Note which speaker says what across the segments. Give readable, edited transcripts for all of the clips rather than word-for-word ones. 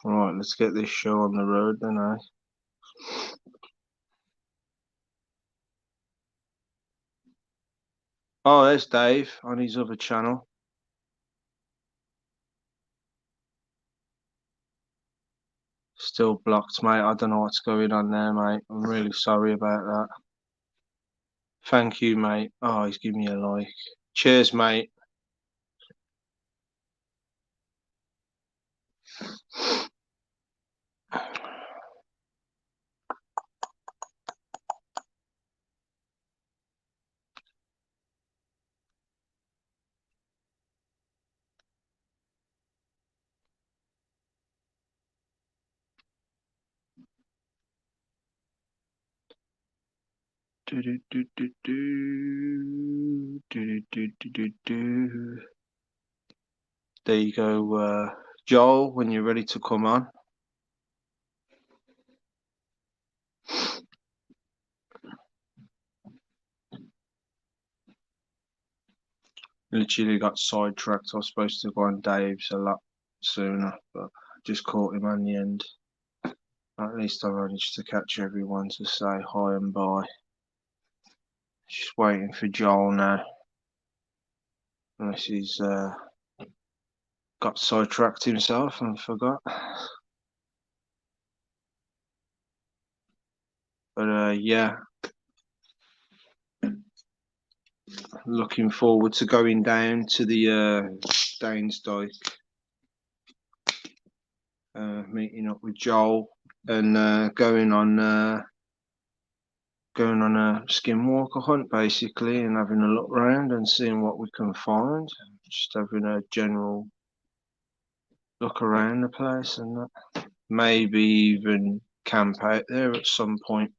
Speaker 1: Right, let's get this show on the road then, eh? Oh, there's Dave on his other channel. Still blocked, mate. I don't know what's going on there, mate. I'm really sorry about that. Thank you, mate. Oh, he's giving me a like. Cheers, mate. Do do do do do do do do do do. There you go, Joel. When you're ready to come on. Literally got sidetracked. I was supposed to go on Dave's a lot sooner, but just caught him on the end. At least I managed to catch everyone to say hi and bye. Just waiting for Joel now. Unless he's got sidetracked himself and forgot. But yeah, looking forward to going down to the Danes Dyke, meeting up with Joel and going on a skinwalker hunt basically, and having a look around and seeing what we can find. Just having a general look around the place and that. Maybe even camp out there at some point.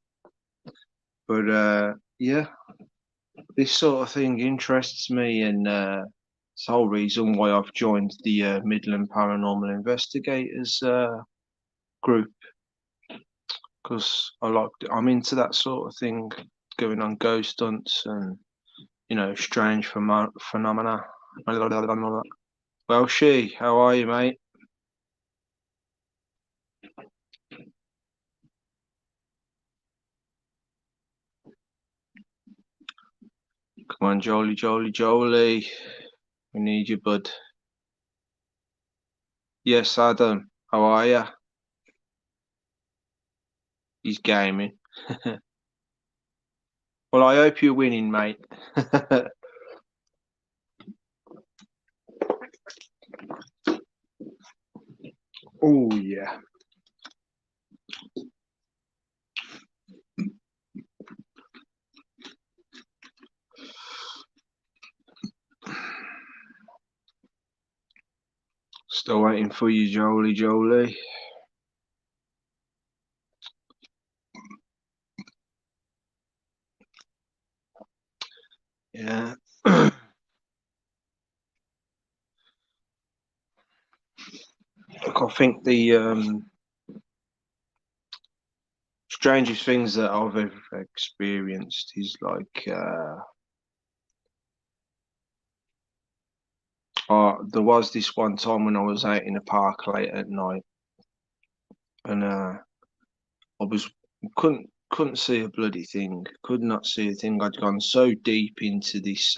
Speaker 1: But yeah, this sort of thing interests me, and it's the whole reason why I've joined the Midland Paranormal Investigators group, because I'm into that sort of thing, going on ghost hunts and strange phenomena. Well, how are you, mate? Come on, Jolie. We need you, bud. Yes, Adam. How are you? He's gaming. Well, I hope you're winning, mate. Oh, yeah. Still waiting for you, Jolie. Yeah. Look, I think the strangest things that I've ever experienced is like there was this one time when I was out in the park late at night, and I was couldn't see a bloody thing. Could not see a thing. I'd gone so deep into this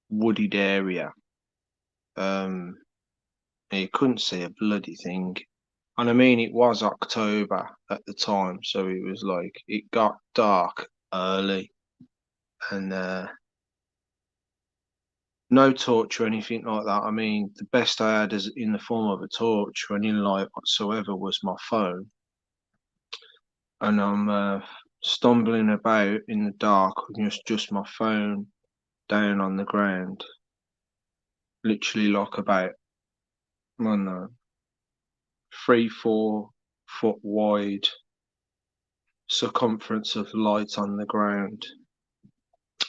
Speaker 1: wooded area. You couldn't see a bloody thing. And I mean, it was October at the time, so it was like it got dark early, and no torch or anything like that. I mean, the best I had is in the form of a torch or any light whatsoever was my phone, and I'm stumbling about in the dark with just my phone down on the ground, literally like about, I don't know, 3-4 foot wide circumference of light on the ground.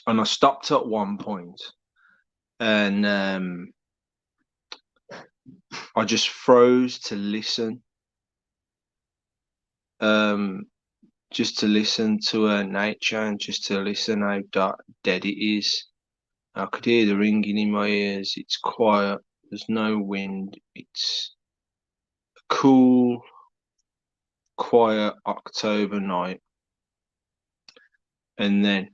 Speaker 1: And I stopped at one point, and I just froze to listen, just to listen to nature and just to listen how dead it is. I could hear the ringing in my ears. It's quiet. There's no wind. It's cool, quiet October night, and then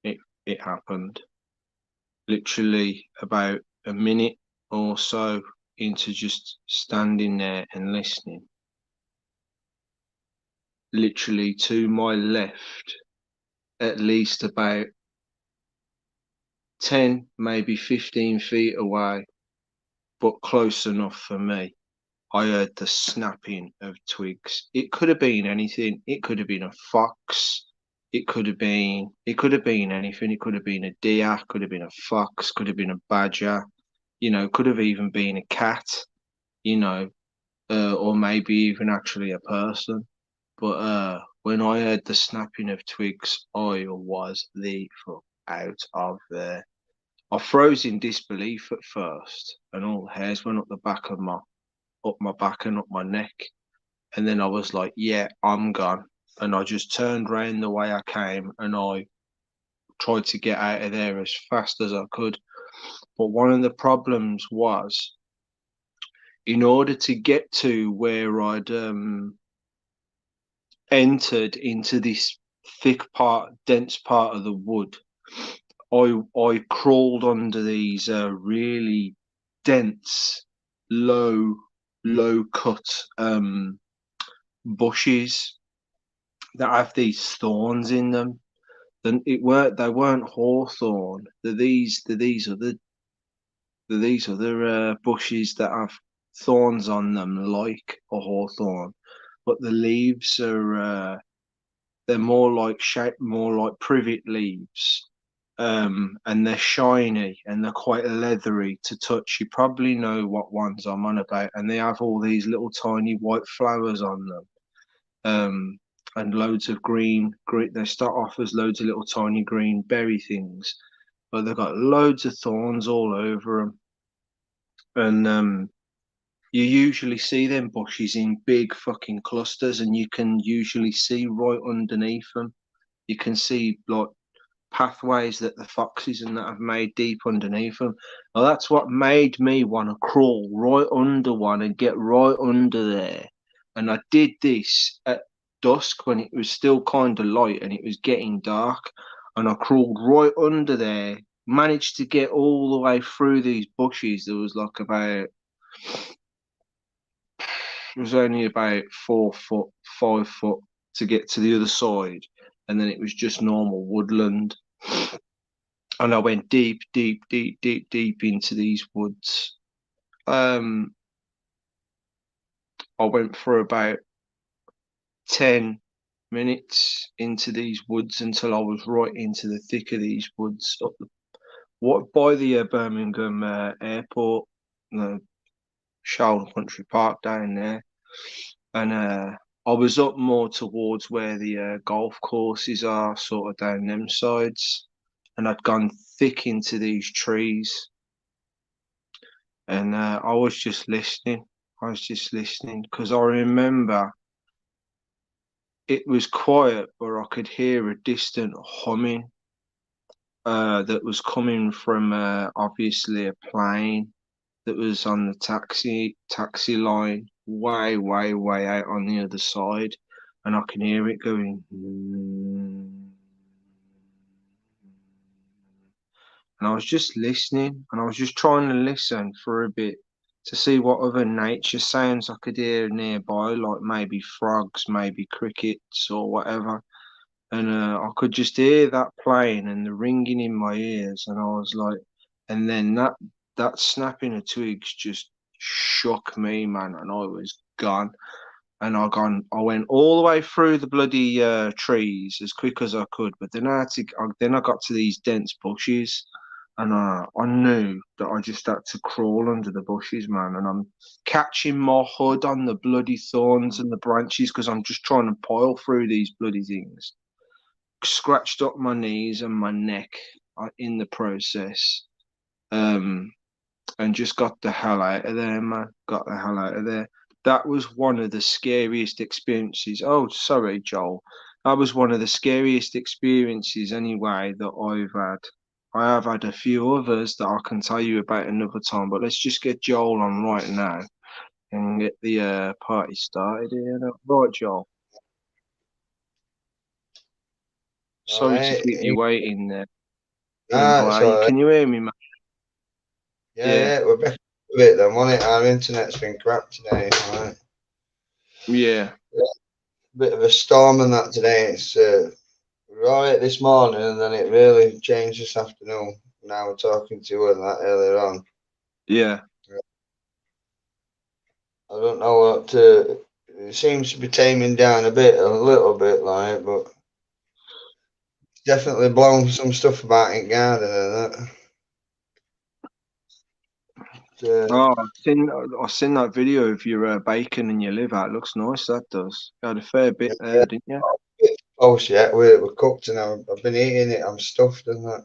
Speaker 1: it happened. Literally about a minute or so into just standing there and listening. Literally to my left, at least about 10, maybe 15 feet away, but close enough for me. I heard the snapping of twigs. It could have been anything. It could have been a fox. It could have been anything. It could have been a deer, could have been a fox, could have been a badger, could have even been a cat, or maybe even actually a person. But when I heard the snapping of twigs, I was the fuck out of there. I froze in disbelief at first, and all the hairs went up my back and up my neck. And then I was like, yeah, I'm gone. And I just turned round the way I came and I tried to get out of there as fast as I could. But one of the problems was, in order to get to where I'd entered into this dense part of the wood, I crawled under these really dense, low cut bushes that have these thorns in them. Then they weren't hawthorn. These other bushes that have thorns on them, like a hawthorn, but the leaves are they're more like privet leaves, and they're shiny and they're quite leathery to touch. You probably know what ones I'm on about, and they have all these little tiny white flowers on them, and loads of green. They start off as loads of little tiny green berry things, but they've got loads of thorns all over them, and you usually see them bushes in big fucking clusters, and you can usually see right underneath them. You can see like pathways that the foxes and that have made deep underneath them. Well, that's what made me want to crawl right under one and get right under there. And I did this at dusk when it was still kind of light and it was getting dark. And I crawled right under there, managed to get all the way through these bushes. There was like about, it was only about 4 foot, 5 foot to get to the other side. And then it was just normal woodland. And I went deep into these woods. I went for about 10 minutes into these woods until I was right into the thick of these woods, by the Birmingham airport, the Sheldon Country Park down there, and I was up more towards where the golf courses are, sort of down them sides, and I'd gone thick into these trees. And I was just listening. I was just listening because I remember it was quiet, but I could hear a distant humming that was coming from obviously a plane that was on the taxi line way out on the other side, and I can hear it going. And I was just listening, and I was just trying to listen for a bit to see what other nature sounds I could hear nearby, like maybe frogs, maybe crickets, or whatever. And I could just hear that playing and the ringing in my ears, and I was like, and then that snapping of twigs just shook me, man, and I was gone. And I went all the way through the bloody trees as quick as I could, but then I got to these dense bushes, and I knew that I just had to crawl under the bushes, man. And I'm catching my hood on the bloody thorns and the branches because I'm just trying to pile through these bloody things. Scratched up my knees and my neck in the process, and just got the hell out of there, man. Got the hell out of there. That was one of the scariest experiences. Oh, sorry, Joel. That was one of the scariest experiences, anyway, that I've had. I have had a few others that I can tell you about another time, but let's just get Joel on right now. and get the party started here. Right, Joel.
Speaker 2: All
Speaker 1: Sorry to
Speaker 2: right.
Speaker 1: keep you waiting there.
Speaker 2: It's all right.
Speaker 1: Can you hear me, mate? Yeah,
Speaker 2: Yeah, we're back a bit then, wasn't it? Our internet's been crap today. All right.
Speaker 1: yeah,
Speaker 2: Yeah, bit of a storm and that today. It's right this morning, and then it really changed this afternoon. Now we're talking to you and that earlier on.
Speaker 1: yeah.
Speaker 2: I don't know what it seems to be taming down a little bit, like, but it's definitely blown some stuff about in garden and that.
Speaker 1: Oh, I've seen that video of your bacon and your liver. It looks nice. That does. You had a fair bit
Speaker 2: Yeah,
Speaker 1: there, didn't you?
Speaker 2: close yet. We're cooked and I've been eating it. I'm stuffed and that.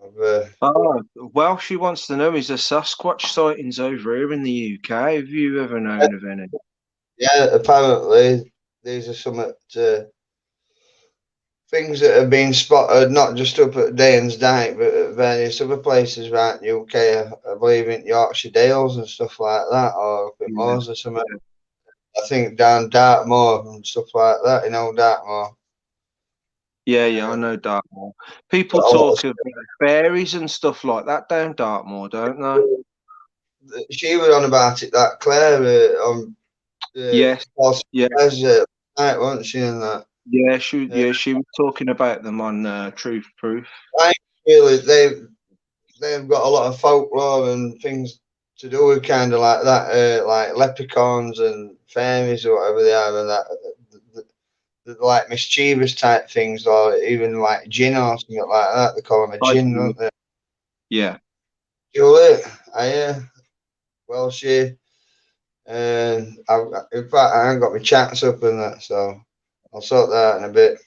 Speaker 2: I've,
Speaker 1: Oh, well, she wants to know, is there Sasquatch sightings over here in the UK? Have you ever known of any?
Speaker 2: yeah, apparently these are some things that have been spotted, not just up at Danes Dyke, but at various other places around the UK. I believe in Yorkshire Dales and stuff like that, or up at
Speaker 1: Yeah,
Speaker 2: Moors or something. I think down Dartmoor and stuff like that, Dartmoor.
Speaker 1: yeah, I know Dartmoor. People
Speaker 2: Got a lot
Speaker 1: talk of fairies and stuff like that down Dartmoor, don't they?
Speaker 2: she was on about it, that Claire on
Speaker 1: Yes, yeah,
Speaker 2: night, wasn't she? And that. Uh,
Speaker 1: yeah, she was talking about them on Truth Proof.
Speaker 2: I feel that they've got a lot of folklore and things to do with kind of like that, like leprechauns and fairies or whatever they are, and that like mischievous type things, or even like jinn or something like that. They call them a
Speaker 1: I
Speaker 2: jinn,
Speaker 1: do.
Speaker 2: don't they?
Speaker 1: Yeah.
Speaker 2: Julie, I well, in fact, I ain't got my chats up and that, so I'll sort that out in a bit.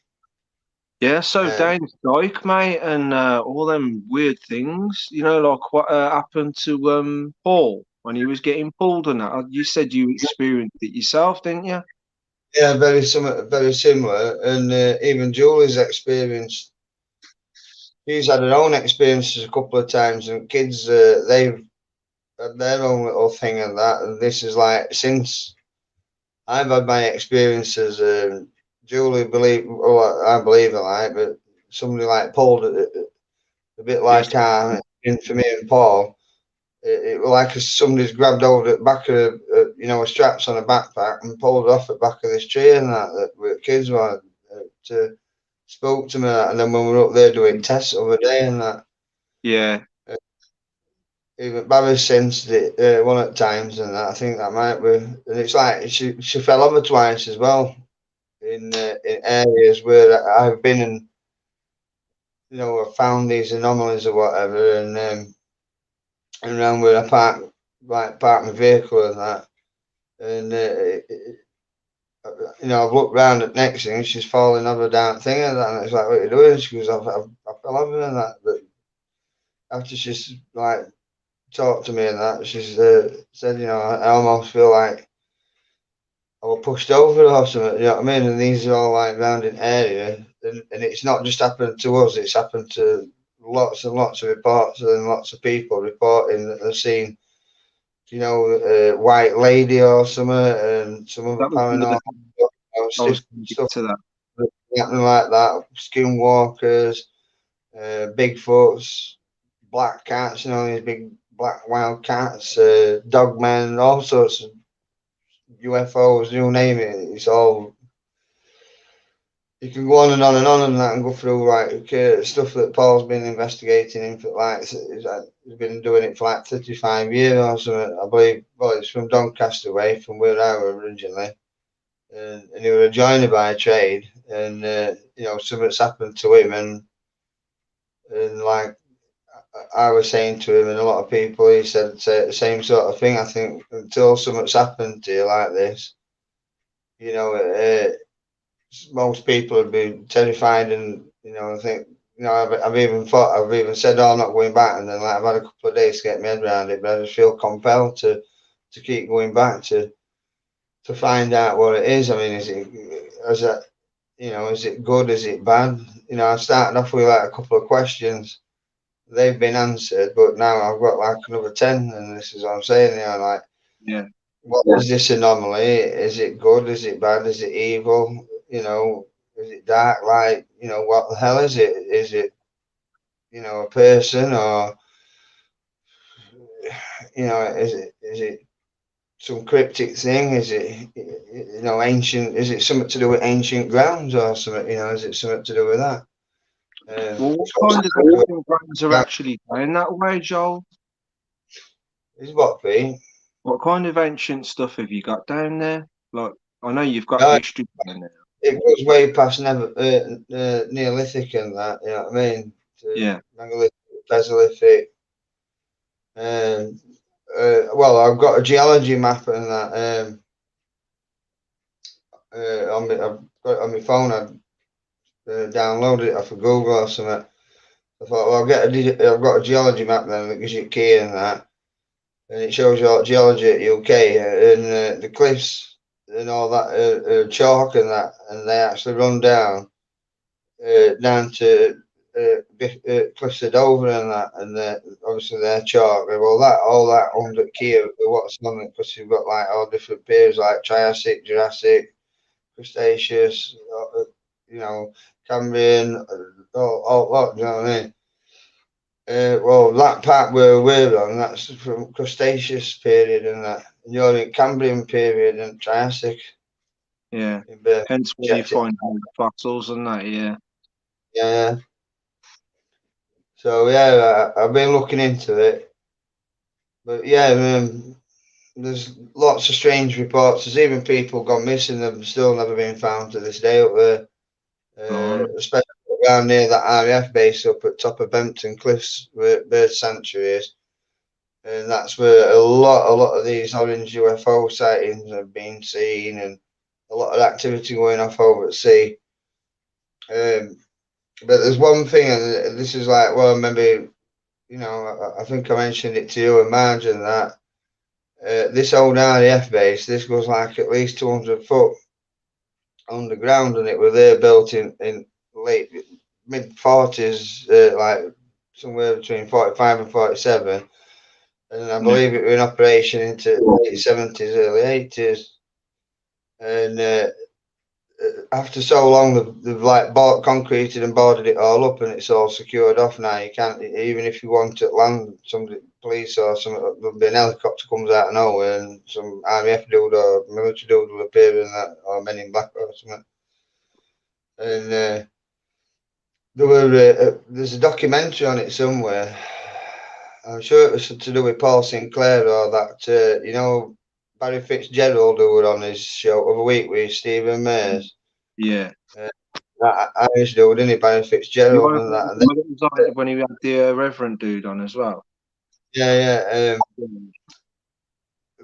Speaker 1: Yeah, so
Speaker 2: Um,
Speaker 1: Danes Dyke, mate, and all them weird things, like what happened to Paul when he was getting pulled and that. You said you experienced it yourself, didn't you?
Speaker 2: yeah, very similar, and even Julie's experience. She's had her own experiences a couple of times, and kids, they've had their own little thing and that. And this is like since I've had my experiences. Julie believe, well, I believe it, like, but somebody like pulled it a bit
Speaker 1: Yes.
Speaker 2: like for me and Paul. It was like somebody's grabbed over the back of a straps on a backpack and pulled it off the back of this tree and that the kids were to spoke to me that, and then when we were up there doing tests the other day and that.
Speaker 1: Yeah,
Speaker 2: Uh, Even Barry sensed it one at times, and I think that might be. And it's like she fell over twice as well in areas where I've been and I found these anomalies or whatever, and around where I park my vehicle and that, and I've looked round at next thing, and she's falling over down thing and that, and it's like, what are you doing? She goes, I fell over and that, but after she's like talked to me and that, she's said, I almost feel like I was pushed over or something, you know what I mean? And these are all like round in area, and it's not just happened to us, it's happened to lots and lots of reports and lots of people reporting that they've seen, a white lady or something, and some other
Speaker 1: that was the other.
Speaker 2: paranormal
Speaker 1: I was
Speaker 2: stuff,
Speaker 1: going to get to that.
Speaker 2: happening like that, skinwalkers, Bigfoots, black cats, these big black wild cats, dogmen, all sorts of UFOs, you name it. It's all you can go on and on and on and that and go through like stuff that Paul's been investigating in for like he's been doing it for like 35 years or something. I believe. Well, it's from Doncaster way, from where I was originally, and he was a joiner by trade, and something's happened to him, and like I was saying to him and a lot of people, he said say the same sort of thing. I think until something's happened to you like this, you know, most people would be terrified, and I think I've even thought, I've even said, "Oh, I'm not going back," and then like I've had a couple of days to get my head around it, but I just feel compelled to keep going back to find out what it is. I mean, is it good? Is it bad? I started off with like a couple of questions. They've been answered, but now I've got like another 10, and this is what I'm saying. Like
Speaker 1: Yeah.
Speaker 2: What is this anomaly? Is it good? Is it bad? Is it evil? You know, is it dark light? You know, what the hell is it? Is it, you know, a person, or, you know, is it some cryptic thing? Is it, you know, ancient? Is it something to do with ancient grounds or something? You know, is it something to do with that?
Speaker 1: Well, what kind of
Speaker 2: So
Speaker 1: ancient grounds are actually going that way, Joel?
Speaker 2: is what, Pete?
Speaker 1: What kind of ancient stuff have you got down there? Like, I know you've got
Speaker 2: Uh,
Speaker 1: history down there.
Speaker 2: it goes way past Neolithic and that. You know what I mean? To
Speaker 1: Yeah.
Speaker 2: Megalithic, Mesolithic. Um, well, I've got a geology map and that. I've got it on my phone. I downloaded it off of Google or something. I thought, well, I've got a geology map then that gives you a key and that, and it shows you all geology at UK and the cliffs and all that chalk and that, and they actually run down to cliffs of Dover and that, and obviously they're chalk. Well, that all that under key of what's on it, because you've got like all different periods like Triassic, Jurassic, Cretaceous, you know, Cambrian, all, you know what I mean? Well, that part where we're on, that's from Cretaceous period and that. And you're in Cambrian period and Triassic.
Speaker 1: Yeah.
Speaker 2: In the
Speaker 1: Hence where you find all the fossils and that, yeah.
Speaker 2: Yeah. So yeah, I've been looking into it, but yeah, there's lots of strange reports. There's even people gone missing. They've still never been found to this day up there,
Speaker 1: Blimey.
Speaker 2: especially around near that RAF base up at top of Bempton Cliffs, where bird sanctuary is. And that's where a lot of these orange UFO sightings have been seen, and a lot of activity going off over at sea. Um, but there's one thing, and this is like, well, maybe, you know, I think I mentioned it to you and Marge, and that this old RAF base, this goes like at least 200 foot underground, and it was there built in late mid 40s, like somewhere between 45 and 47. And I
Speaker 1: Yeah.
Speaker 2: believe it was in operation into late 70s, early 80s. And after so long, they've like bought concreted and boarded it all up, and it's all secured off now. You can't, even if you want to land, somebody, police or something, there'll be an helicopter comes out of nowhere, and some RAF dude or military dude will appear in that, or Men in Black or something. And there's a documentary on it somewhere. I'm sure it was to do with Paul Sinclair, or that, you know, Barry Fitzgerald, who were on his show of a week with Stephen Mayers.
Speaker 1: Yeah.
Speaker 2: That Irish dude, didn't he? Barry
Speaker 1: You
Speaker 2: Fitzgerald
Speaker 1: want
Speaker 2: and that. And
Speaker 1: to was on it when he had the Reverend dude on as well?
Speaker 2: yeah.
Speaker 1: Mm.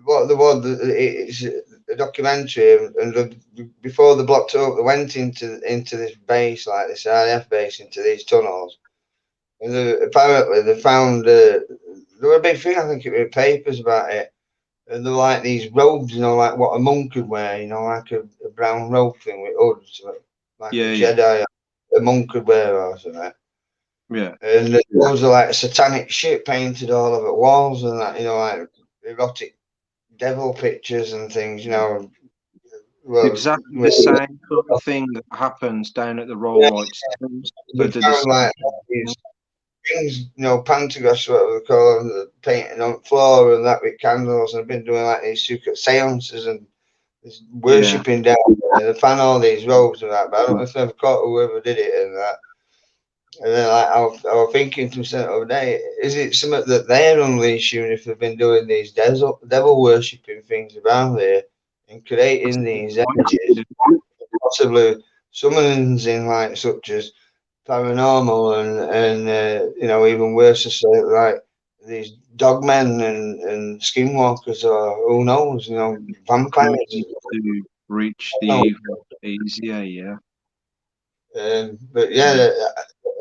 Speaker 2: What the one? It's a documentary, and before they blocked it up, they went into this base, like this RAF base, into these tunnels, and apparently they found there were a big thing. I think it was papers about it, and they're like these robes, you know, like what a monk could wear, you know, like a brown robe thing with hoods, like a
Speaker 1: Yeah, yeah,
Speaker 2: Jedi, a monk could wear or something.
Speaker 1: yeah.
Speaker 2: And those are like satanic shit painted all over walls and that, you know, like erotic devil pictures and things, you know. Well,
Speaker 1: Exactly the same sort of thing that happens down at the
Speaker 2: yeah,
Speaker 1: Rollright Stones. They
Speaker 2: they
Speaker 1: do the
Speaker 2: found
Speaker 1: same
Speaker 2: like these things, you know, pantagraphs, what they call them, painting on the floor and that with candles, and I've been doing like these secret seances and
Speaker 1: yeah.
Speaker 2: worshipping down there. They found all these robes and that, but I don't know if they've caught whoever did it and that. And then like, I was thinking to myself the other day, is it something that they're unleashing if they've been doing these devil worshipping things around there and creating these energies, possibly summons in like such as paranormal and you know, even worse to say like these dogmen and skinwalkers, or who knows, you know, vampires.
Speaker 1: Ways to reach the
Speaker 2: No.
Speaker 1: evil easier, yeah.
Speaker 2: But
Speaker 1: Yeah.
Speaker 2: yeah,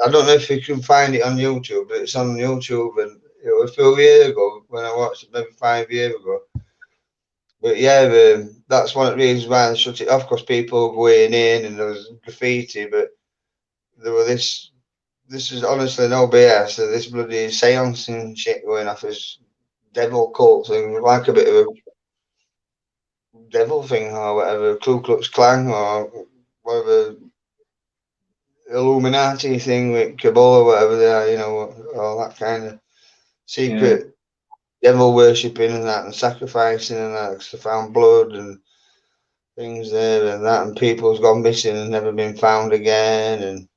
Speaker 2: I don't know if you can find it on YouTube, but it's on YouTube, and it was a few years ago when I watched it, maybe 5 years ago. But yeah, that's one of the reasons why I shut it off, because people were going in and there was graffiti, but there were this. This is honestly no BS. This bloody seance and shit going off as devil cults and like a bit of a devil thing or whatever, Ku Klux Klan or whatever Illuminati thing with Kabul or whatever they are, you know, all that kind of secret devil worshipping and that, and sacrificing and that, 'cause they found blood and things there and that, and people's gone missing and never been found again, and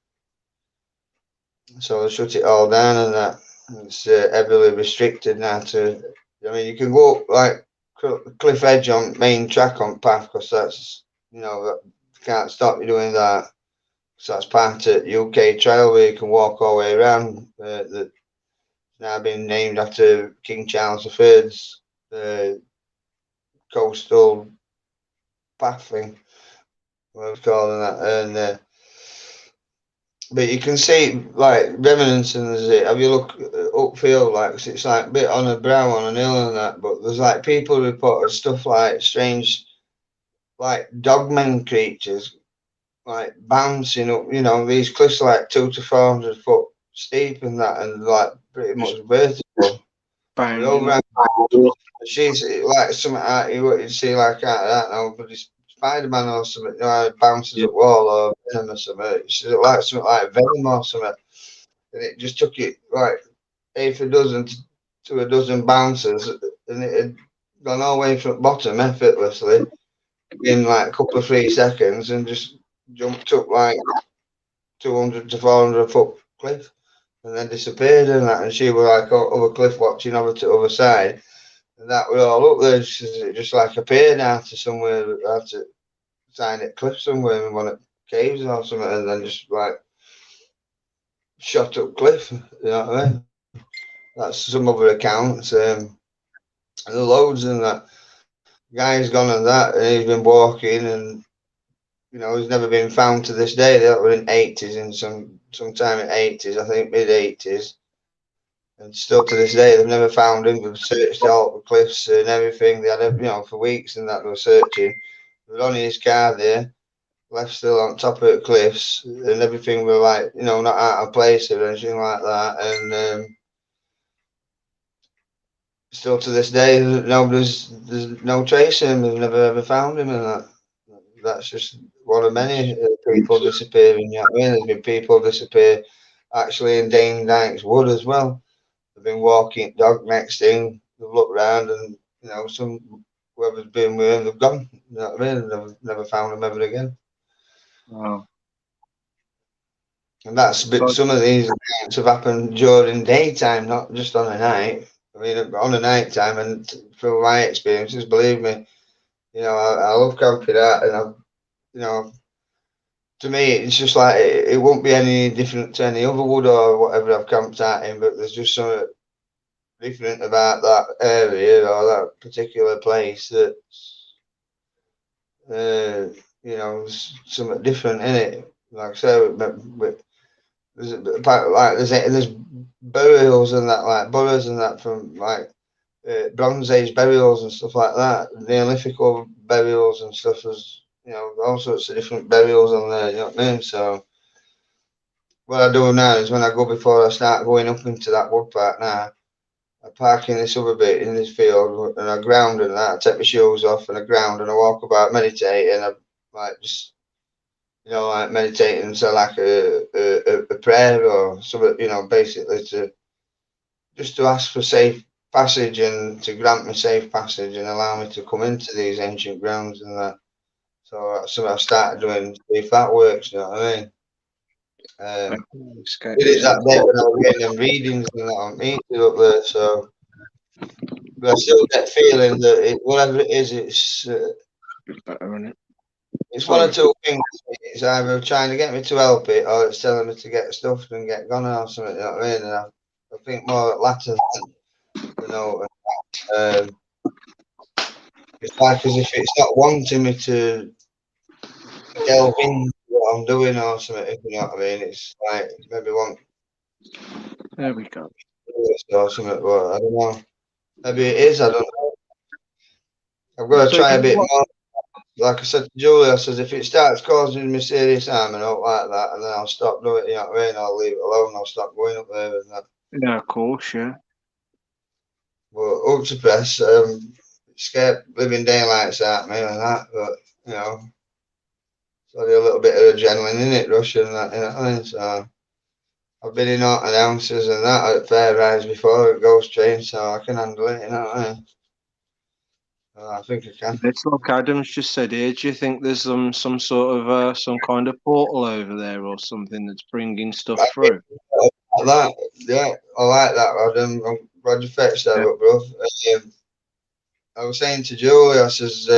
Speaker 2: so they shut it all down and that. It's heavily restricted now to, I mean, you can go up like cliff edge on main track on path, because that's, you know, that can't stop you doing that. So that's part of UK Trail where you can walk all the way around. That's now been named after King Charles III's coastal path thing, what it's calling that. And but you can see like remnants and there's it. Have you look upfield, like it's like a bit on a brow on an hill and that, but there's like people reported stuff like strange, like dogmen creatures, like bouncing up. You know, these cliffs are like 200 to 400 foot steep and that, and like pretty much vertical. But over she's like something out you what you see like out of that now, but it's Spider-Man or something, you know, it bounces up wall or Venom or something. It's like something like Venom or something. And it just took it like half a dozen to a dozen bounces, and it had gone all the way from the bottom effortlessly in like a couple of 3 seconds, and just jumped up like 200 to 400 foot cliff, and then disappeared and that. And she was like over cliff watching over to the other side, and that was all up there. It just like appeared out of somewhere, out of side at cliff somewhere in one of the caves or something, and then just like shot up cliff. You know what I mean? That's some other accounts. And the loads and that. Guy's gone on that, and he's been walking, and you know he's never been found to this day. That were in '80s, in sometime in '80s, I think mid '80s, and still to this day they've never found him. They've searched all the cliffs and everything. They had, you know, for weeks and that they were searching. But only his car there, left still on top of the cliffs, and everything were like, you know, not out of place or anything like that. And still to this day, there's no trace of him. They've never ever found him, and that's just one of many people disappearing. You know what I mean? There's been people disappear actually in Danes Dyke Wood as well. They've been walking dog next thing. They've looked around, and you know, whoever's been with them, they've gone. You know what I mean? They've never found them ever again.
Speaker 1: Wow.
Speaker 2: And that's some of these events have happened during daytime, not just on a night. I mean, on a night time, and from my experiences, believe me, you know, I love camping out, and I've, you know, to me, it's just like it won't be any different to any other wood or whatever I've camped out in, but there's just something different about that area or that particular place that's, you know, something different in it. Like I say, there's burials and that, like burrows and that from like Bronze Age burials and stuff like that, Neolithical burials and stuff. There's, you know, all sorts of different burials on there. You know what I mean? So what I do now is when I go before I start going up into that wood park now, I park in this other bit in this field and I ground and that. I take my shoes off and I ground and I walk about, meditate, and I like just, you know, like meditating, so like a prayer or something, you know, basically to just to ask for safe passage and to grant me safe passage and allow me to come into these ancient grounds and that. So that's what I've started doing. If that works, you know what I mean? Did it that day when I was getting them readings and that on meeting up there. So, but I still get feeling that whatever it is, it's one or two things. It's either trying to get me to help it, or it's telling me to get stuffed and get gone or something. You know what I mean? And I think more at latter, you know. It's like as if it's not wanting me to delve into what I'm doing or something, if you know what I mean. It's like maybe want.
Speaker 1: There we go.
Speaker 2: Or something, but I don't know. Maybe it is. I don't know. I've got to try a bit more. Like I said to Julie, I says if it starts causing me serious harm and all like that, and then I'll stop doing it. You know what I mean? I'll leave it alone. I'll stop going up there and that.
Speaker 1: Yeah, of course, yeah.
Speaker 2: But up to press, scared living daylights out me and that, but you know, it's only a little bit of adrenaline in it, rush and that, you know what I mean? So I've been in haunted houses and that at fair rides before at Ghost Train, so I can handle it, you know what I mean? I think I can.
Speaker 1: It's like Adam's just said here. Do you think there's some sort of some kind of portal over there or something that's bringing stuff through?
Speaker 2: Like that, yeah, I like that, Adam. I'm glad you fetched that
Speaker 1: Yeah.
Speaker 2: up, bro. I was saying to Julie, I says,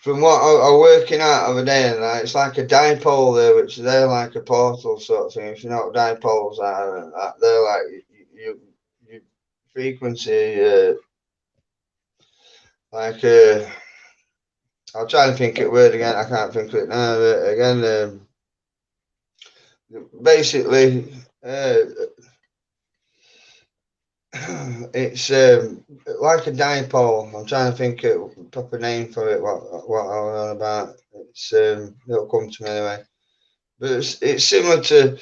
Speaker 2: from what I'm working out of a day and that, it's like a dipole there, which they're like a portal sort of thing. If you know what dipoles are, and that, they're like you frequency, like I'll try and think it word again. I can't think of it now. But again, basically, it's like a dipole. I'm trying to think of a proper name for it. What I was on about. It's it'll come to me anyway. But it's similar to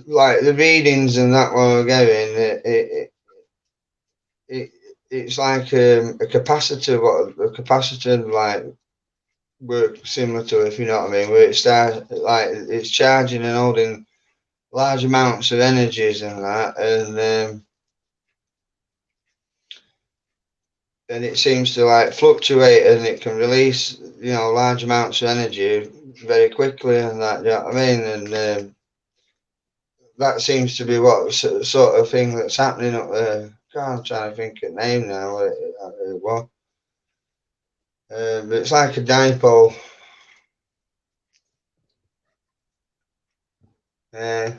Speaker 2: like the readings and that one we're getting. It's like a capacitor. What a capacitor like work similar to, if you know what I mean, where it starts like it's charging and holding large amounts of energies and that, and it seems to like fluctuate and it can release, you know, large amounts of energy very quickly and that, you know what I mean? And that seems to be what sort of thing that's happening up there. God, I'm trying to think of the name now. What it was. But it's like a dipole. They'll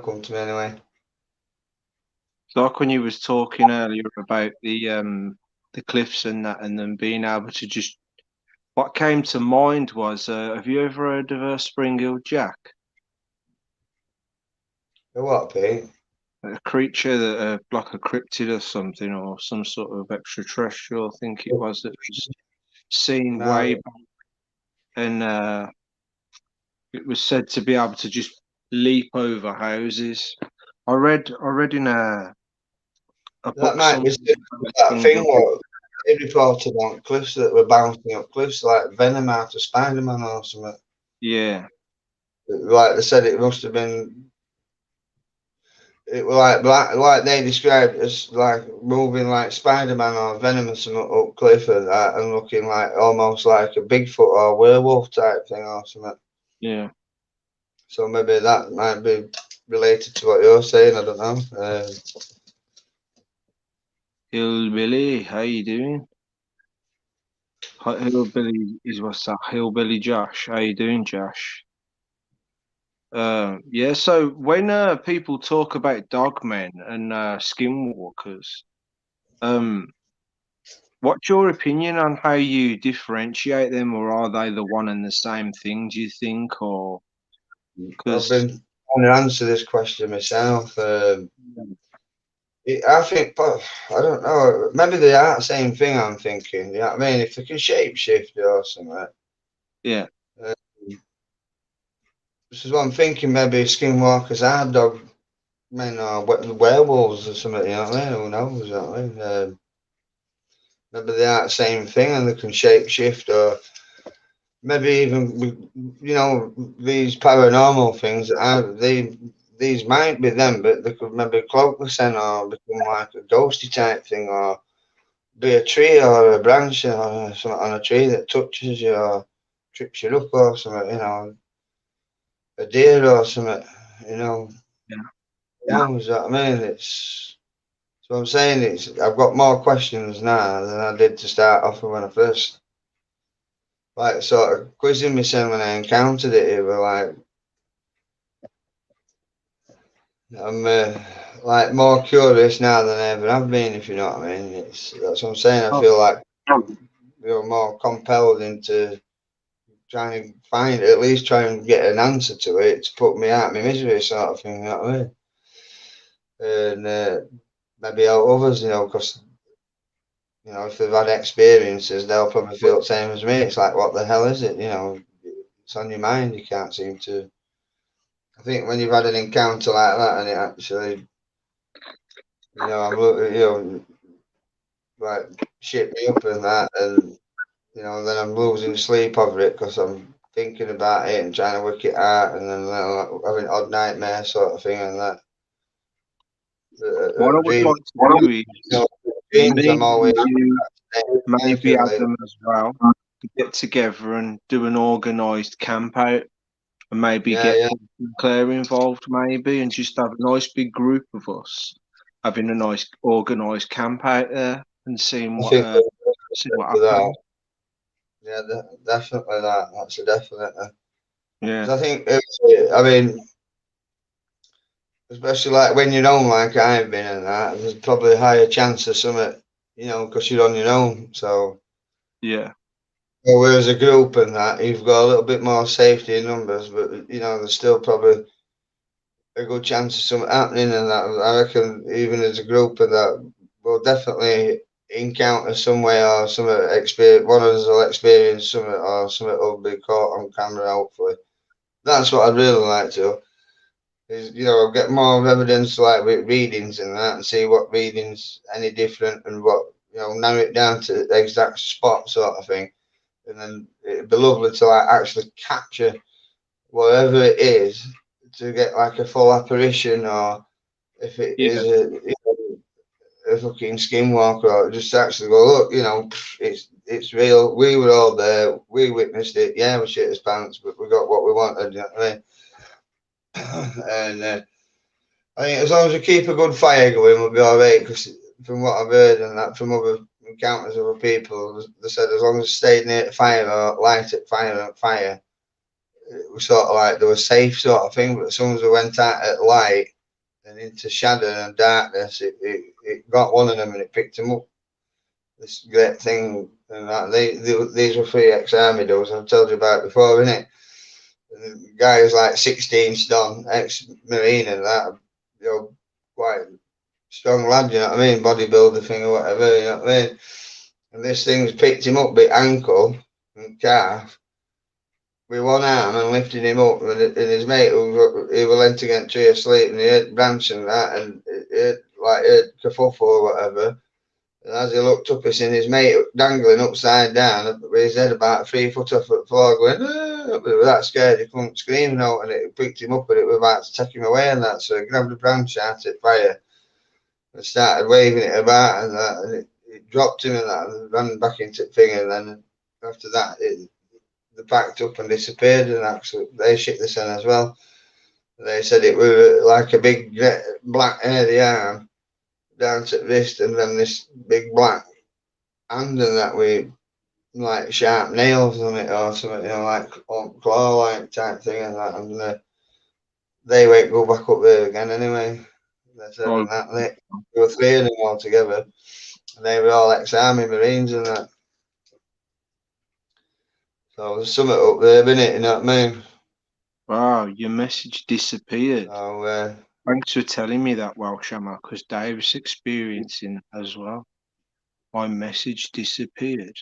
Speaker 2: come to me anyway.
Speaker 1: So like when you was talking earlier about the cliffs and that, and them being able to just. What came to mind was, have you ever heard of Spring-heeled Jack?
Speaker 2: The what, Pete?
Speaker 1: A creature that, like a cryptid or something, or some sort of extraterrestrial, I think it was, that was seen way
Speaker 2: No,
Speaker 1: back, and it was said to be able to just leap over houses. I read in a
Speaker 2: that
Speaker 1: book
Speaker 2: might
Speaker 1: somewhere
Speaker 2: be
Speaker 1: about
Speaker 2: that thing
Speaker 1: Spring-heeled.
Speaker 2: what they reported on cliffs that were bouncing up cliffs like Venom out of Spider-Man or something.
Speaker 1: Yeah,
Speaker 2: Like they said, it must have been. It was like they described it as like moving like Spider-Man or Venom or something up cliff and that, and looking like almost like a Bigfoot or werewolf type thing or something.
Speaker 1: yeah.
Speaker 2: So maybe that might be related to what you're saying. I don't know.
Speaker 1: Hillbilly, how you doing? Hillbilly is what's that? Hillbilly Josh, how you doing, Josh? Yeah. So when people talk about dogmen and skinwalkers, um, what's your opinion on how you differentiate them, or are they the one and the same thing? Do you think, or
Speaker 2: I've
Speaker 1: because
Speaker 2: been trying to answer this question myself. I think, but I don't know. Maybe they are the same thing. I'm thinking. You know what I mean? If they can shapeshift or something.
Speaker 1: yeah,
Speaker 2: Uh, this is what I'm thinking. Maybe skinwalkers are dog men or werewolves or something. You know what I mean? Who knows? You know what I mean? Maybe they are the same thing and they can shapeshift, or maybe even you know these paranormal things. These might be them, but they could maybe cloak the scent or become like a ghosty type thing, or be a tree or a branch or something on a tree that touches you or trips you up or something, you know, a deer or something, you know.
Speaker 1: yeah.
Speaker 2: Yeah. Is what I mean? It's so I'm saying it's I've got more questions now than I did to start off with when I first like sort of quizzing myself when I encountered it. It was like I'm like more curious now than I ever have been, if you know what I mean. It's that's what I'm saying. I
Speaker 1: Oh,
Speaker 2: feel like you're more compelled into trying to find at least try and get an answer to it to put me out of my misery sort of thing, you know what I mean? And maybe help others, you know, because you know if they've had experiences, they'll probably feel the same as me. It's like, what the hell is it? You know, it's on your mind. You can't seem to. I think when you've had an encounter like that and it actually I'm looking, like shit me up and that, and then I'm losing sleep over it because I'm thinking about it and trying to work it out, and then having odd nightmare sort of thing, and that.
Speaker 1: What I would
Speaker 2: Dream,
Speaker 1: like to do is
Speaker 2: dreams.
Speaker 1: me,
Speaker 2: I'm always
Speaker 1: you, maybe
Speaker 2: thinking like,
Speaker 1: Adam as well, to get together and do an organised camp out, and maybe
Speaker 2: yeah,
Speaker 1: get
Speaker 2: yeah.
Speaker 1: Claire involved, maybe, and just have a nice big group of us having a nice organised camp out there and
Speaker 2: I think
Speaker 1: see what
Speaker 2: for that,
Speaker 1: happens.
Speaker 2: yeah, definitely that. That's a definite.
Speaker 1: Yeah,
Speaker 2: Because I think, I mean, especially like when you're on, like I've been and that, there's probably a higher chance of something, because you're on your own. So,
Speaker 1: yeah,
Speaker 2: whereas a group and that, you've got a little bit more safety in numbers, but there's still probably a good chance of something happening and that. I reckon even as a group and that, we'll definitely encounter some way or some experience. One of us will experience something or something will be caught on camera. Hopefully, that's what I'd really like to. Is get more evidence like with readings and that, and see what readings any different and what narrow it down to the exact spot sort of thing, and then it'd be lovely to like actually capture whatever it is to get like a full apparition, or if it
Speaker 1: yeah.
Speaker 2: is a fucking skinwalker, or just actually go look, it's real. We were all there. We witnessed it. Yeah, we shit his pants, but we got what we wanted. You know what I mean? And I think as long as we keep a good fire going, we'll be all right. Because from what I've heard and that from other encounters of other people, they said as long as we stayed near the fire or light at fire, it was sort of like they were safe sort of thing. But as soon as we went out at light and into shadow and darkness, it got one of them and it picked him up. This great thing and that. These were three ex-army doors I've told you about before, innit? And the guy was like 16 stone, ex-marine and that, quite strong lad, you know what I mean? Bodybuilder thing or whatever, you know what I mean? And this thing's picked him up by ankle and calf with one arm and lifted him up, and his mate he was lent against tree asleep, and he had branch and that, and he had like a kerfuffle or whatever. And as he looked up, he seen his mate dangling upside down with his head about 3 foot off the floor, going, ah! But he was that scared he couldn't scream out, and it picked him up, and it was about to take him away and that. So he grabbed a branch out at fire and started waving it about and that, and it dropped him and that, and ran back into the thing, and then after that, they packed up and disappeared, and actually they shit the sun as well. They said it was like a big black hairy arm down to the wrist, and then this big black hand, and that with like sharp nails on it or something, like claw like type thing, and that, and they won't go back up there again anyway. They said
Speaker 1: Oh,
Speaker 2: and that there were three of them all together, and they were all ex-army marines and that. So there's something up there, innit? You know what I mean?
Speaker 1: wow, your message disappeared.
Speaker 2: So
Speaker 1: Thanks for telling me that, Welshhammer, because Dave's experiencing as well. My message disappeared.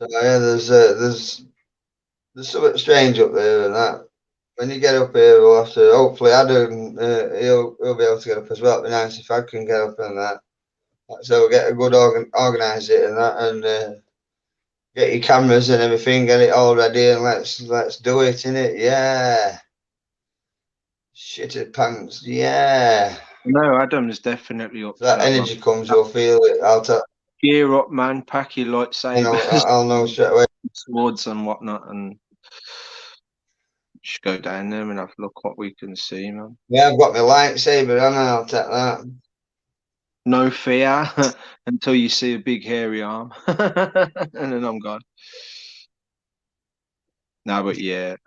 Speaker 2: yeah, there's something strange up there and that. When you get up here, we'll have to hopefully Adam he'll be able to get up as well. It'd be nice if I can get up and that. So we'll get a good organise it and that, and get your cameras and everything, get it all ready, and let's do it, innit? Yeah. Shitted pants, yeah.
Speaker 1: No, Adam's definitely up
Speaker 2: So
Speaker 1: for
Speaker 2: that
Speaker 1: that, man.
Speaker 2: energy comes, you'll feel it.
Speaker 1: Gear up, man. Pack your lightsabers,
Speaker 2: I'll know straight away.
Speaker 1: swords, and whatnot, and just go down there and have a look what we can see, man.
Speaker 2: Yeah, I've got my lightsaber, and I'll take that.
Speaker 1: No fear until you see a big hairy arm, and then I'm gone. No, but yeah,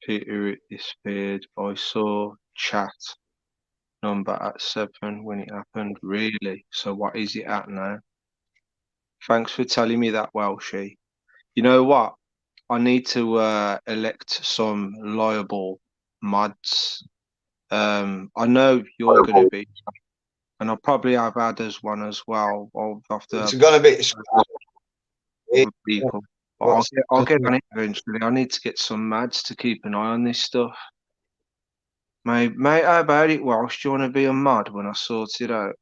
Speaker 1: Peter it disappeared. I saw chat number at 7 when it happened. Really? So what is it at now? Thanks for telling me that, Welshie. You know what? I need to elect some liable mods. I know you're going to be, and I'll probably have Ada's one as well. I'll have to
Speaker 2: It's
Speaker 1: have
Speaker 2: gonna be.
Speaker 1: other people. But
Speaker 2: What's
Speaker 1: I'll get on it eventually. I need to get some mads to keep an eye on this stuff. Mate, how about it, Welsh? Do you want to be a mod when I sort it out?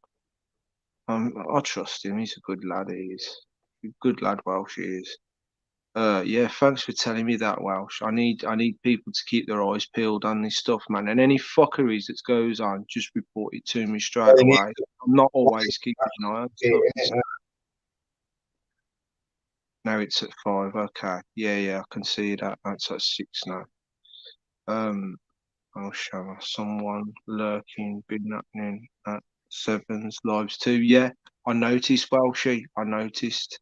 Speaker 1: I trust him. He's a good lad. He is. A good lad, Welsh. He is. Yeah. Thanks for telling me that, Welsh. I need people to keep their eyes peeled on this stuff, man. And any fuckeries that goes on, just report it to me straight away. I'm not always keeping an eye on stuff. Now it's at 5. Okay. Yeah. I can see that. It's at 6 now. I'll show us someone lurking, been happening at Sevens lives too. Yeah, I noticed, Welshie. I noticed.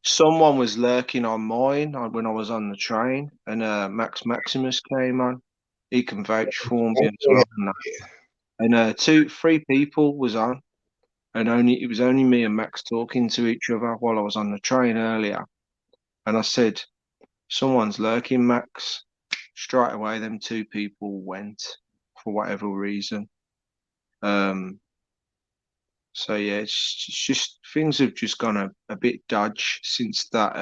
Speaker 1: Someone was lurking on mine when I was on the train, and Max Maximus came on. He can vouch for me as well. And 3 people was on, and it was only me and Max talking to each other while I was on the train earlier. And I said, "Someone's lurking, Max." Straight away, them 2 people went for whatever reason. So yeah, it's just things have just gone a bit dodge since that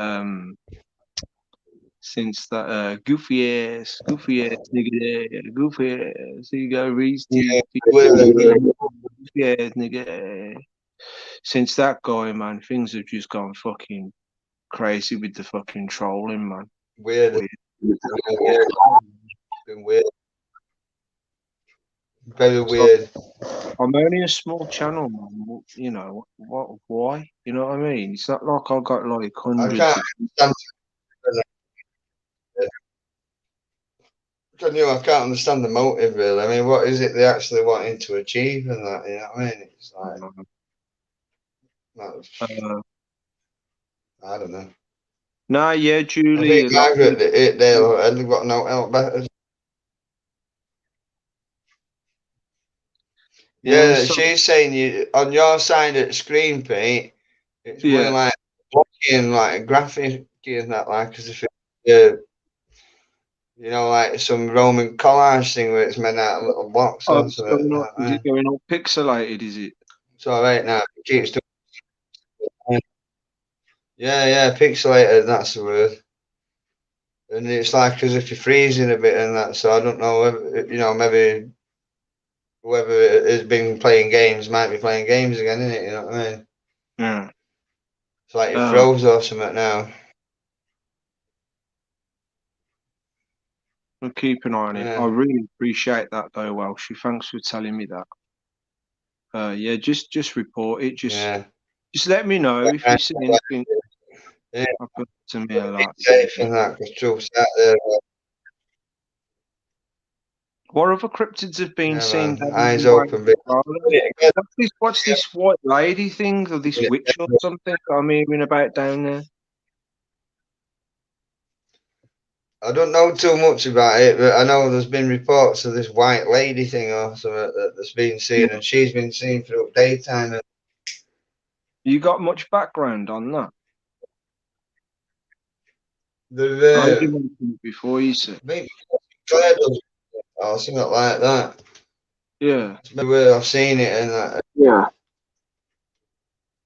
Speaker 1: goofy ass nigga there, goofy ass. Here you go, Reese T. Goofy ass nigga. Since that guy, man, things have just gone fucking crazy with the fucking trolling, man.
Speaker 2: Weird. Been weird. Very weird.
Speaker 1: I'm only a small channel, man. You know what? Why? You know what I mean? It's not like I've got like hundreds.
Speaker 2: I can't understand the motive really. I mean, what is it they actually wanting to achieve and that? You know what I mean? It's like I don't know.
Speaker 1: Nah, yeah, Julie.
Speaker 2: I think Margaret, they've got no help better. Yeah, so, she's saying you on your side of the screen, Pete. It's more like blocking, like graphic and that, like as if it's you know, like some Roman collage thing where it's made out of little blocks or something.
Speaker 1: Is it going all pixelated? Is it?
Speaker 2: It's all right now. It keeps doing. Yeah, pixelated. That's the word. And it's like as if you're freezing a bit and that. So I don't know. You know, maybe whoever has been playing games might be playing games again, isn't it? You know what I mean?
Speaker 1: Yeah.
Speaker 2: It's like it froze or something now.
Speaker 1: I'll keep an eye on it. I really appreciate that though, Welshie. Thanks for telling me that. Yeah, just report it. Just let me know if you see anything.
Speaker 2: Yeah.
Speaker 1: Happen to me a lot.
Speaker 2: Safe and that, because truth's out there.
Speaker 1: What other cryptids have been seen?
Speaker 2: Eyes open.
Speaker 1: What's this white lady thing or this witch or something I'm hearing about down there?
Speaker 2: I don't know too much about it, but I know there's been reports of this white lady thing or something that's been seen, and she's been seen through daytime.
Speaker 1: You got much background on that?
Speaker 2: I
Speaker 1: mentioned it before, you said.
Speaker 2: Or something like that.
Speaker 1: Yeah.
Speaker 2: Maybe where I've seen it and that.
Speaker 1: Yeah.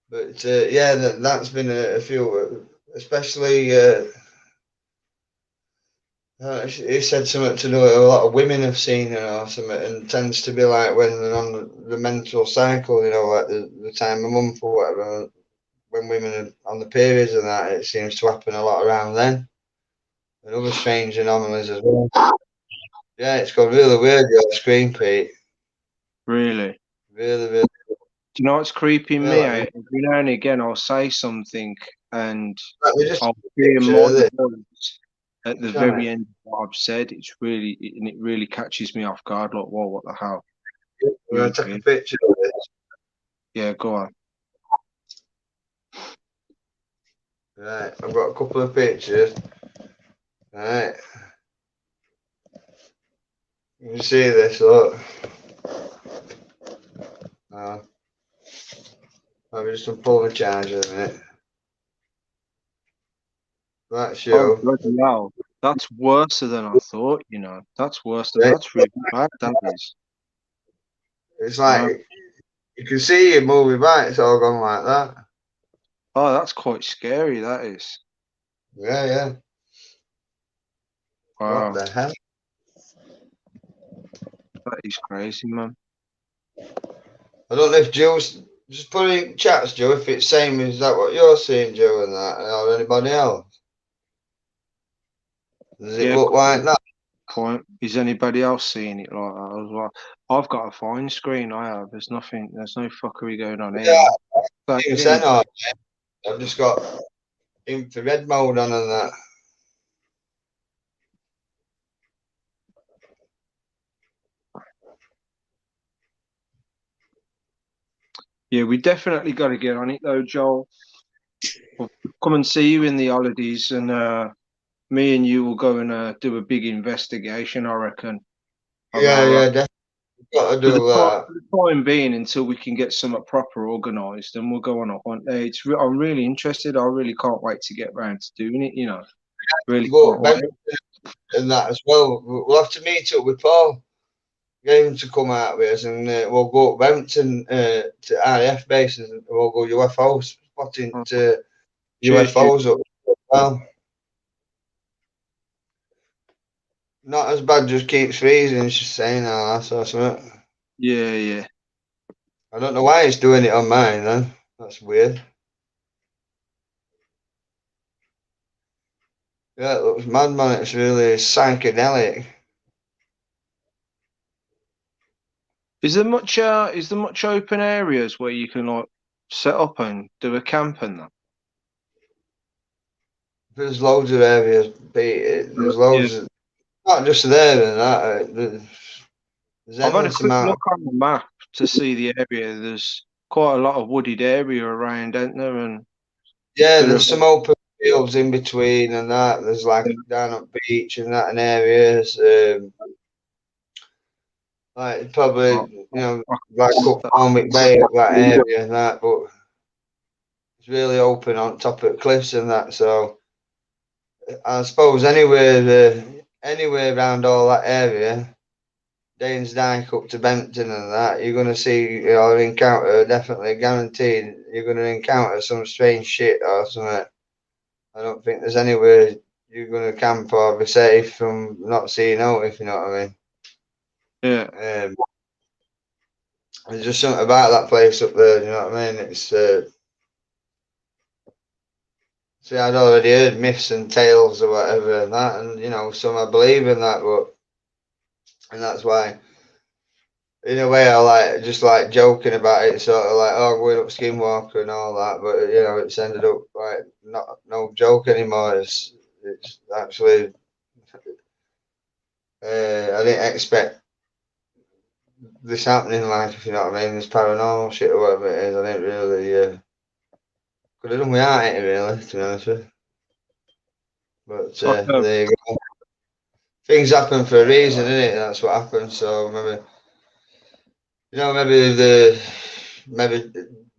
Speaker 2: But yeah, that's been a few, especially. He said something to do with a lot of women have seen it or something, and tends to be like when they're on the menstrual cycle, you know, like the time of month or whatever. When women are on the periods and that, it seems to happen a lot around then. And other strange anomalies as well. Yeah, it's got really weird your screen, Pete.
Speaker 1: Really?
Speaker 2: Really.
Speaker 1: Do you know what's creeping me out? Every now and again, I'll say something and I'll hear my voice at the very end of what I've said. It really catches me off guard. Like, whoa, what the hell?
Speaker 2: I'm going to take a picture of this.
Speaker 1: Yeah, go on.
Speaker 2: Right, I've got a couple of pictures. Right. You see this, look. I'm just going to pull the charger in a minute. That's you.
Speaker 1: Oh, bloody hell. That's worse than I thought, you know. That's worse than that's really bad, that is.
Speaker 2: It's like you can see it moving back, it's all gone like that.
Speaker 1: Oh, that's quite scary, that is.
Speaker 2: Yeah.
Speaker 1: Wow.
Speaker 2: What the hell?
Speaker 1: That is crazy, man.
Speaker 2: I don't know if Joe's just put in chats, Joe, if it's same as that what you're seeing, Joe, and that, or anybody else. Does it look like that?
Speaker 1: Point. Is anybody else seeing it like that as well? I've got a fine screen. I have. There's nothing. There's no fuckery going on here.
Speaker 2: Yeah, I've just got infrared mode on and that.
Speaker 1: Yeah, we definitely got to get on it though, Joel. We'll come and see you in the holidays, and me and you will go and do a big investigation. I reckon.
Speaker 2: Yeah, definitely got to do that.
Speaker 1: For the time being, until we can get something proper organised, and we'll go on a hunt there. I'm really interested. I really can't wait to get round to doing it. You know, really can't wait.
Speaker 2: And that as well. We'll have to meet up with Paul. Get him to come out with us, and we'll go up Brampton to RAF bases, and we'll go UFO spotting to UFOs up as well. Not as bad, just keeps freezing. It's just saying that sort of something.
Speaker 1: Yeah.
Speaker 2: I don't know why it's doing it on mine then. That's weird. Yeah, it looks mad, man. It's really psychedelic.
Speaker 1: Is there much open areas where you can like set up and do a camp and that?
Speaker 2: There's loads of areas. There's loads of, not just there and that. There's
Speaker 1: I've had a
Speaker 2: endless
Speaker 1: quick
Speaker 2: amount.
Speaker 1: look on the map to see the area. There's quite a lot of wooded area around, isn't there? And
Speaker 2: Yeah, there's some open fields in between and that. There's like down at beach and that and areas. Like probably, like up Palmic Bay, that area and that, but it's really open on top of cliffs and that. So I suppose anywhere around all that area, Danes Dyke up to Benton and that, you're gonna see or encounter, definitely guaranteed you're gonna encounter some strange shit or something. I don't think there's anywhere you're gonna camp or be safe from not seeing out, if you know what I mean.
Speaker 1: Yeah.
Speaker 2: There's just something about that place up there, you know what I mean? It's see, I'd already heard myths and tales or whatever and that, and some I believe in that, and that's why, in a way, I like joking about it, sort of like, oh, going up Skinwalker and all that, but it's ended up like no joke anymore. It's actually, I didn't expect this happening, like, if you know what I mean, this paranormal shit or whatever it is. I didn't really could have done without it, really, to be honest with you. But there you go. Things happen for a reason, innit? That's what happens. So maybe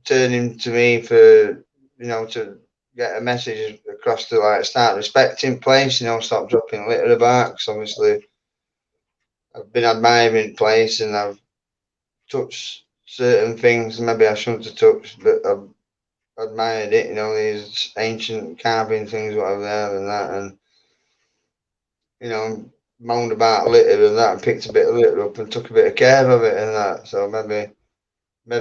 Speaker 2: turning to me for to get a message across to like start respecting place. Stop dropping litter about. Because obviously I've been admiring place and I've touched certain things maybe I shouldn't have touched, but I've admired it. These ancient carving things, whatever they are, and that, and moaned about litter and that, and picked a bit of litter up and took a bit of care of it and that. So maybe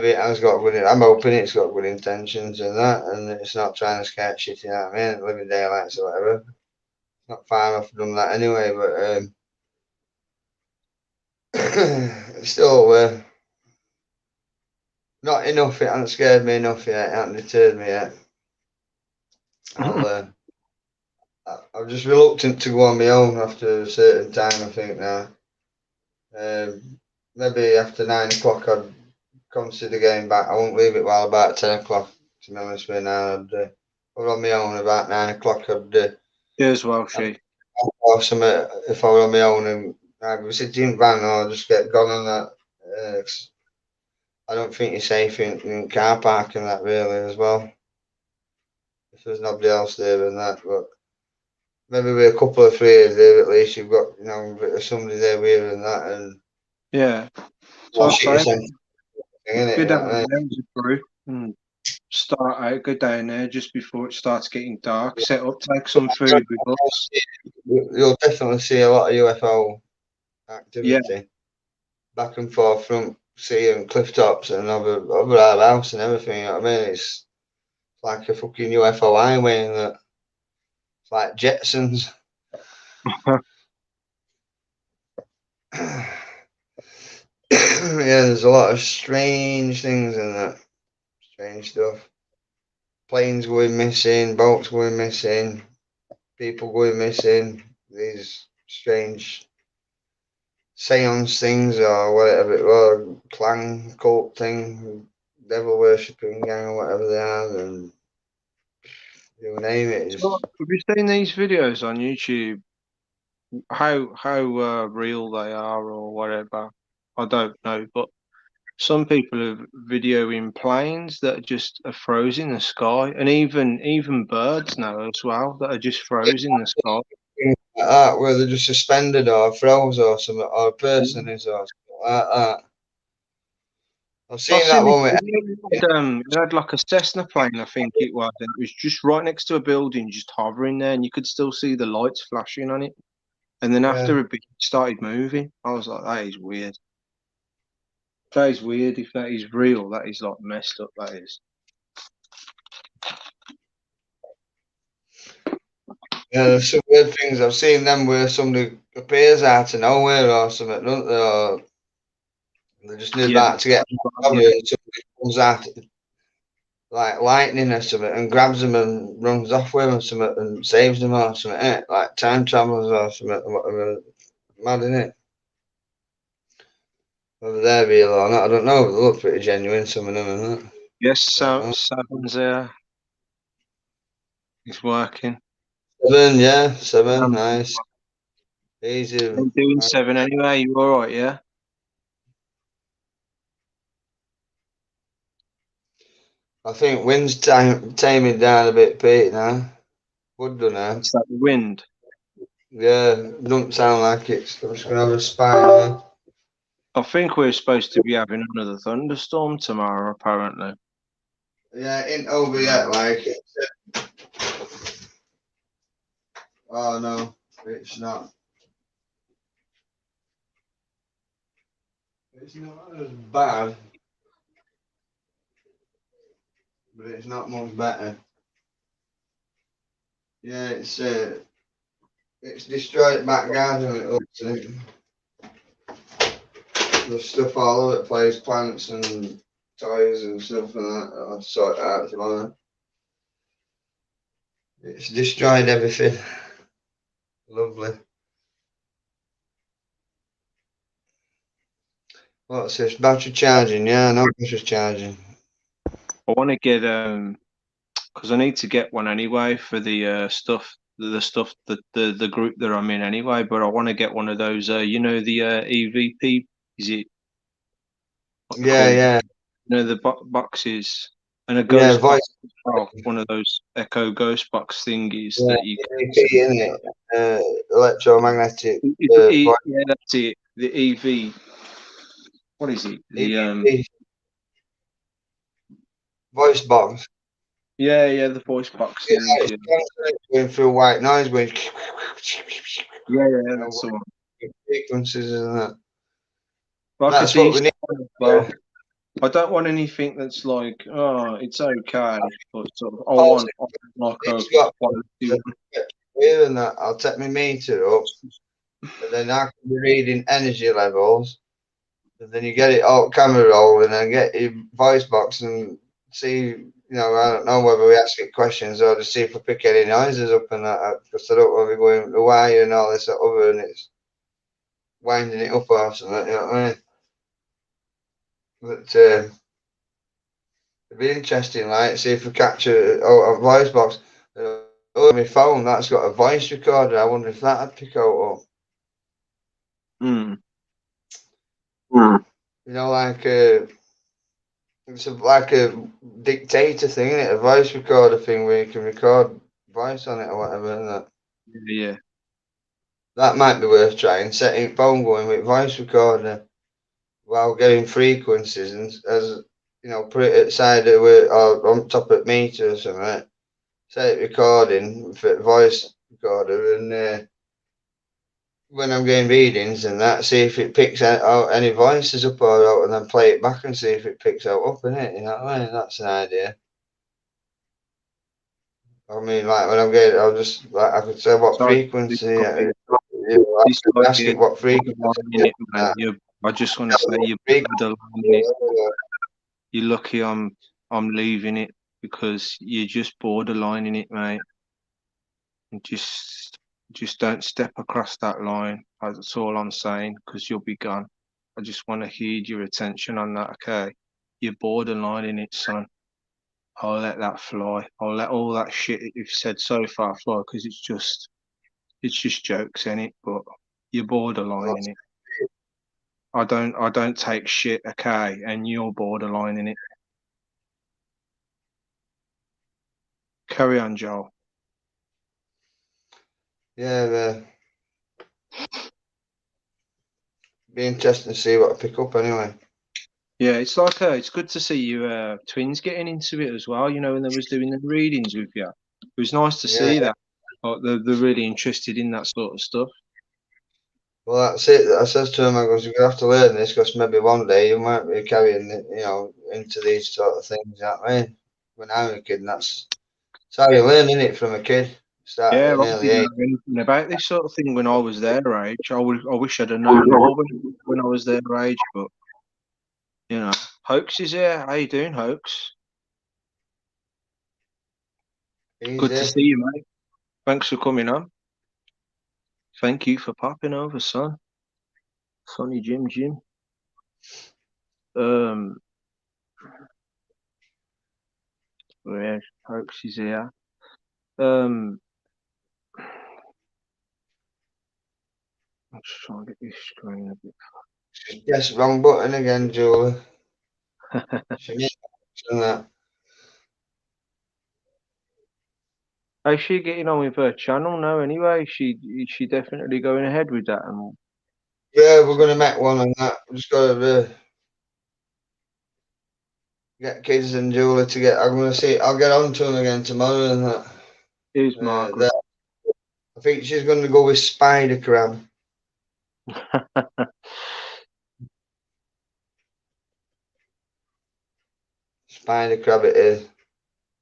Speaker 2: it has got good. I'm hoping it's got good intentions and that, and it's not trying to scare shit out of me, living daylights or whatever. Not far off from that anyway, but still, not enough. It hasn't scared me enough yet. It hasn't deterred me yet. I'm just reluctant to go on my own after a certain time. I think now. Maybe after 9 o'clock, I'd consider getting back. I won't leave it while about 10 o'clock. To be honest with you, now I'd we're on my own about 9 o'clock. I'd
Speaker 1: as well, she.
Speaker 2: Or something if I were on my own and I was sitting van or just get gone on that. I don't think you're safe in car park and that really as well. If there's nobody else there and that, but maybe with a couple of friends there at least you've got somebody there with you and that and
Speaker 1: yeah. So good
Speaker 2: down
Speaker 1: there as a group and start out, go down there just before it starts getting dark, set up, take some food with us.
Speaker 2: You'll definitely see a lot of UFO activity. back and forth from sea and cliff tops and over our house and everything. You know what I mean? It's like a fucking UFO highway, and that it's like Jetsons. Yeah, there's a lot of strange things in that. Strange stuff. Planes going missing, boats going missing, people going missing. These strange seance things or whatever it was, clan cult thing, devil worshipping gang or whatever they are, and you name it.
Speaker 1: So,
Speaker 2: It's,
Speaker 1: have you seen these videos on YouTube? How real they are or whatever? I don't know, but some people are videoing planes that just are frozen in the sky, and even birds now as well that are just frozen in the sky.
Speaker 2: things like that where they're just suspended or froze or something, or a person is or something like that. I've
Speaker 1: I
Speaker 2: seen
Speaker 1: seen
Speaker 2: that
Speaker 1: this
Speaker 2: one with
Speaker 1: video. It had like a Cessna plane, I think it was, and it was just right next to a building, just hovering there, and you could still see the lights flashing on it. And then
Speaker 2: yeah.
Speaker 1: after a bit, it started moving. I was like, that is weird. That is weird. If that is real, that is like messed up. That is.
Speaker 2: Yeah, there's some weird things. I've seen them where somebody appears out of nowhere or something, don't they? Or they're just
Speaker 1: Yeah,
Speaker 2: about to get
Speaker 1: yeah.
Speaker 2: over and somebody comes out like lightning or something and grabs them and runs off with them or something and saves them or something, innit? Like time travelers or something, or whatever. Mad, innit? Whether they're real or not, I don't know, but they look pretty genuine, some of them, and
Speaker 1: Yes,
Speaker 2: that.
Speaker 1: Seven's there. He's working.
Speaker 2: 7, yeah, 7,
Speaker 1: Um,
Speaker 2: nice. Easy.
Speaker 1: I'm doing 7 anyway. You all right? Yeah.
Speaker 2: I think wind's taming down a bit, Pete, now. Would do now.
Speaker 1: It's like the wind.
Speaker 2: Yeah, doesn't sound like it. I'm just going to have a spy now.
Speaker 1: I think we're supposed to be having another thunderstorm tomorrow, apparently.
Speaker 2: Yeah, it ain't over yet, like. Oh, no, it's not. It's not as bad, but it's not much better. Yeah, it's destroyed back garden. It looks like. There's stuff all over the place, plants and toys and stuff and that. I'll sort it out tomorrow. It's destroyed everything. Lovely. What's this? Battery charging? Yeah, no battery charging.
Speaker 1: I want to get because I need to get one anyway for the stuff, the stuff that the group that I'm in anyway. But I want to get one of those, the EVP. Is it what they're
Speaker 2: Yeah,
Speaker 1: called?
Speaker 2: yeah,
Speaker 1: The boxes and a
Speaker 2: yeah.
Speaker 1: ghost box
Speaker 2: Voice.
Speaker 1: as well. One of those Echo ghost box thingies
Speaker 2: Yeah,
Speaker 1: that you can
Speaker 2: EP, isn't it? Electromagnetic voice,
Speaker 1: Yeah, that's it. The EV. What is it? The
Speaker 2: EVP, voice box.
Speaker 1: yeah, the voice box
Speaker 2: Yeah,
Speaker 1: things.
Speaker 2: it's
Speaker 1: Yeah,
Speaker 2: constantly going through white noise, going,
Speaker 1: yeah,
Speaker 2: you know,
Speaker 1: that's the one.
Speaker 2: frequencies and that.
Speaker 1: Like a
Speaker 2: That's what we
Speaker 1: decent
Speaker 2: need.
Speaker 1: one as
Speaker 2: Yeah.
Speaker 1: well. I don't want anything that's like, oh, it's okay, but sort of,
Speaker 2: Pulse,
Speaker 1: I want like a
Speaker 2: it's got
Speaker 1: quality one.
Speaker 2: here and that. I'll take my meter up, and then I can be reading energy levels. And then you get it all camera roll, and then get your voice box and see. I don't know whether we ask it questions or to see if we pick any noises up and that, because I don't want to be going the wire and all this other, and it's winding it up or something. You know what I mean? But it'd be interesting, like, see if we catch a voice box. My phone that's got a voice recorder. I wonder if that'd pick out up.
Speaker 1: Mm.
Speaker 2: Like like a dictator thing, isn't it? A voice recorder thing where you can record voice on it or whatever. And
Speaker 1: Yeah,
Speaker 2: that might be worth trying. Setting phone going with voice recorder while getting frequencies and put it at the side of it or on top of meter or something. Right? Set it recording for voice recorder and when I'm getting readings and that, see if it picks out any voices up or out, and then play it back and see if it picks out up in it. You know what I mean? That's an idea. I mean, like when I'm getting, I'll just like I could say what
Speaker 1: So
Speaker 2: frequency. You
Speaker 1: this
Speaker 2: know, I ask
Speaker 1: idea,
Speaker 2: it what frequency.
Speaker 1: borderlining it, mate. I just want to say you're borderlining it. You're lucky I'm leaving it because you're just borderlining it, mate. And just don't step across that line. That's all I'm saying, because you'll be gone. I just want to heed your attention on that, okay? You're borderlining it, son. I'll let that fly. I'll let all that shit that you've said so far fly, because it's just jokes in it, but you're borderlining it. I don't take shit, okay, and you're borderlining it. Carry on, Joel.
Speaker 2: Yeah, be interesting to see what I pick up anyway.
Speaker 1: Yeah, it's like it's good to see you twins getting into it as well. You know, when they was doing the readings with you, it was nice to see that. Like, they're really interested in that sort of stuff.
Speaker 2: Well, that's it. I says to him, I goes, you're gonna have to learn this because maybe one day you might be carrying it, you know, into these sort of things. You know what I mean? When I was a kid, and that's how you're learning it from a kid. Start
Speaker 1: Yeah,
Speaker 2: at an
Speaker 1: I
Speaker 2: early
Speaker 1: didn't
Speaker 2: age.
Speaker 1: know anything about this sort of thing when I was their age. I wish I'd have known more when I was their age, but you know, Hoax is here. How you doing, Hoax? Good to
Speaker 2: Easy.
Speaker 1: see you, mate. Thanks for coming on. Thank you for popping over, son. Sonny Jim. Um, yeah, Hoax is here. I'm just trying to get this screen a bit.
Speaker 2: Yes, wrong button again, Julie. She missed that.
Speaker 1: How's she getting on with her channel now? Anyway, is she definitely going ahead with that? And
Speaker 2: Yeah, we're gonna make one on that. We just gotta get kids and Julie to get. I'm gonna see. I'll get on to them again tomorrow and that.
Speaker 1: here's Margaret.
Speaker 2: That I think she's gonna go with spider crab. Spider crab it is.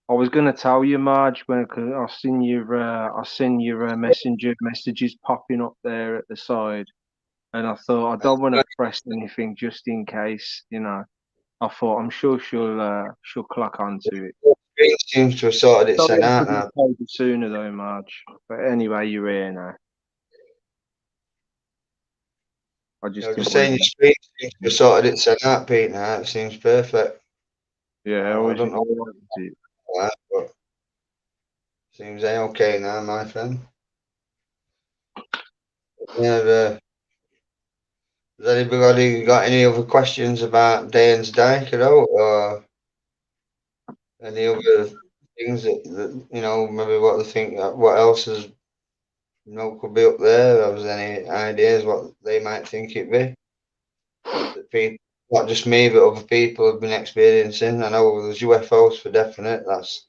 Speaker 1: I was gonna tell you, Marge, when cause I seen your messenger messages popping up there at the side, and I thought I don't want to press anything just in case, you know. I thought I'm sure she'll clock onto it.
Speaker 2: Green seems to have sorted
Speaker 1: Sorry,
Speaker 2: itself
Speaker 1: I
Speaker 2: out
Speaker 1: couldn't
Speaker 2: now.
Speaker 1: have told you sooner though, Marge. But anyway, you're here now. I
Speaker 2: I
Speaker 1: just
Speaker 2: was
Speaker 1: didn't
Speaker 2: just
Speaker 1: want
Speaker 2: saying your
Speaker 1: to.
Speaker 2: screen seems to have sorted itself out, Pete. Now it seems perfect.
Speaker 1: Yeah,
Speaker 2: I
Speaker 1: always
Speaker 2: don't know
Speaker 1: wanted it.
Speaker 2: that, but seems okay now, my friend. Yeah. Has anybody got any other questions about Danes Dyke at all, or any other things that you know, maybe what they think, what else is could be up there? Or was any ideas what they might think it be? That people, not just me, but other people have been experiencing. I know there's UFOs for definite. That's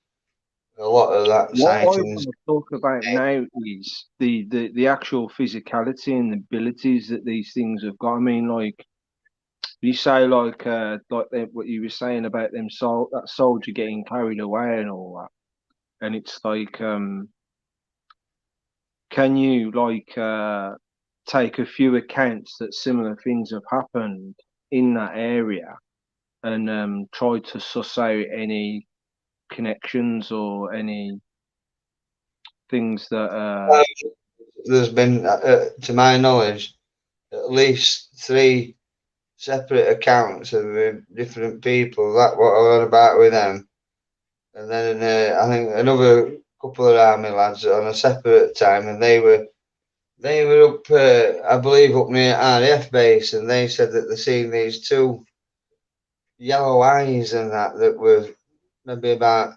Speaker 2: a lot of that
Speaker 1: What I want
Speaker 2: sightings.
Speaker 1: to talk about now is the actual physicality and abilities that these things have got. I mean, like you say, what you were saying about that soldier getting carried away and all that, and it's like, can you take a few accounts that similar things have happened in that area and try to suss out any connections or any things that
Speaker 2: There's been, to my knowledge, at least 3 separate accounts of different people. That what I heard about with them, and then I think another couple of army lads on a separate time, and they were up, I believe, up near RAF base, and they said that they seen these 2 yellow eyes and that were maybe about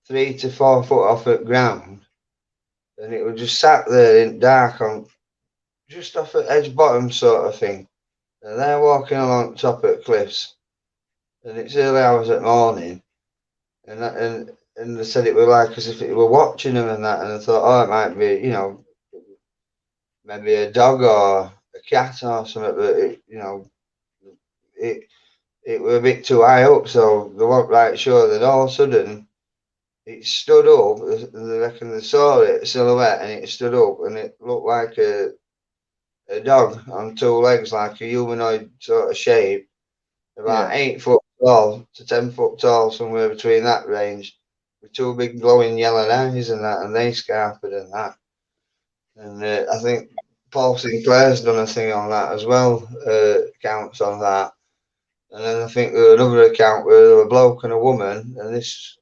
Speaker 2: 3 to 4 foot off at ground, and it was just sat there in dark on just off at edge bottom sort of thing. And they're walking along top of cliffs, and it's early hours at morning, and they said it was like as if it were watching them and that, and I thought, oh, it might maybe a dog or a cat or something, but it it were a bit too high up, so they weren't right sure. Then all of a sudden it stood up. They reckon they saw it silhouette, and it stood up, and it looked like a dog on two legs, like a humanoid sort of shape, about
Speaker 1: Yeah.
Speaker 2: 8 foot tall to 10 foot tall, somewhere between that range, with two big glowing yellow eyes and that, and they scarped and that. And I think Paul Sinclair's done a thing on that as well, accounts on that. And then I think there was another account where there were a bloke and a woman, and this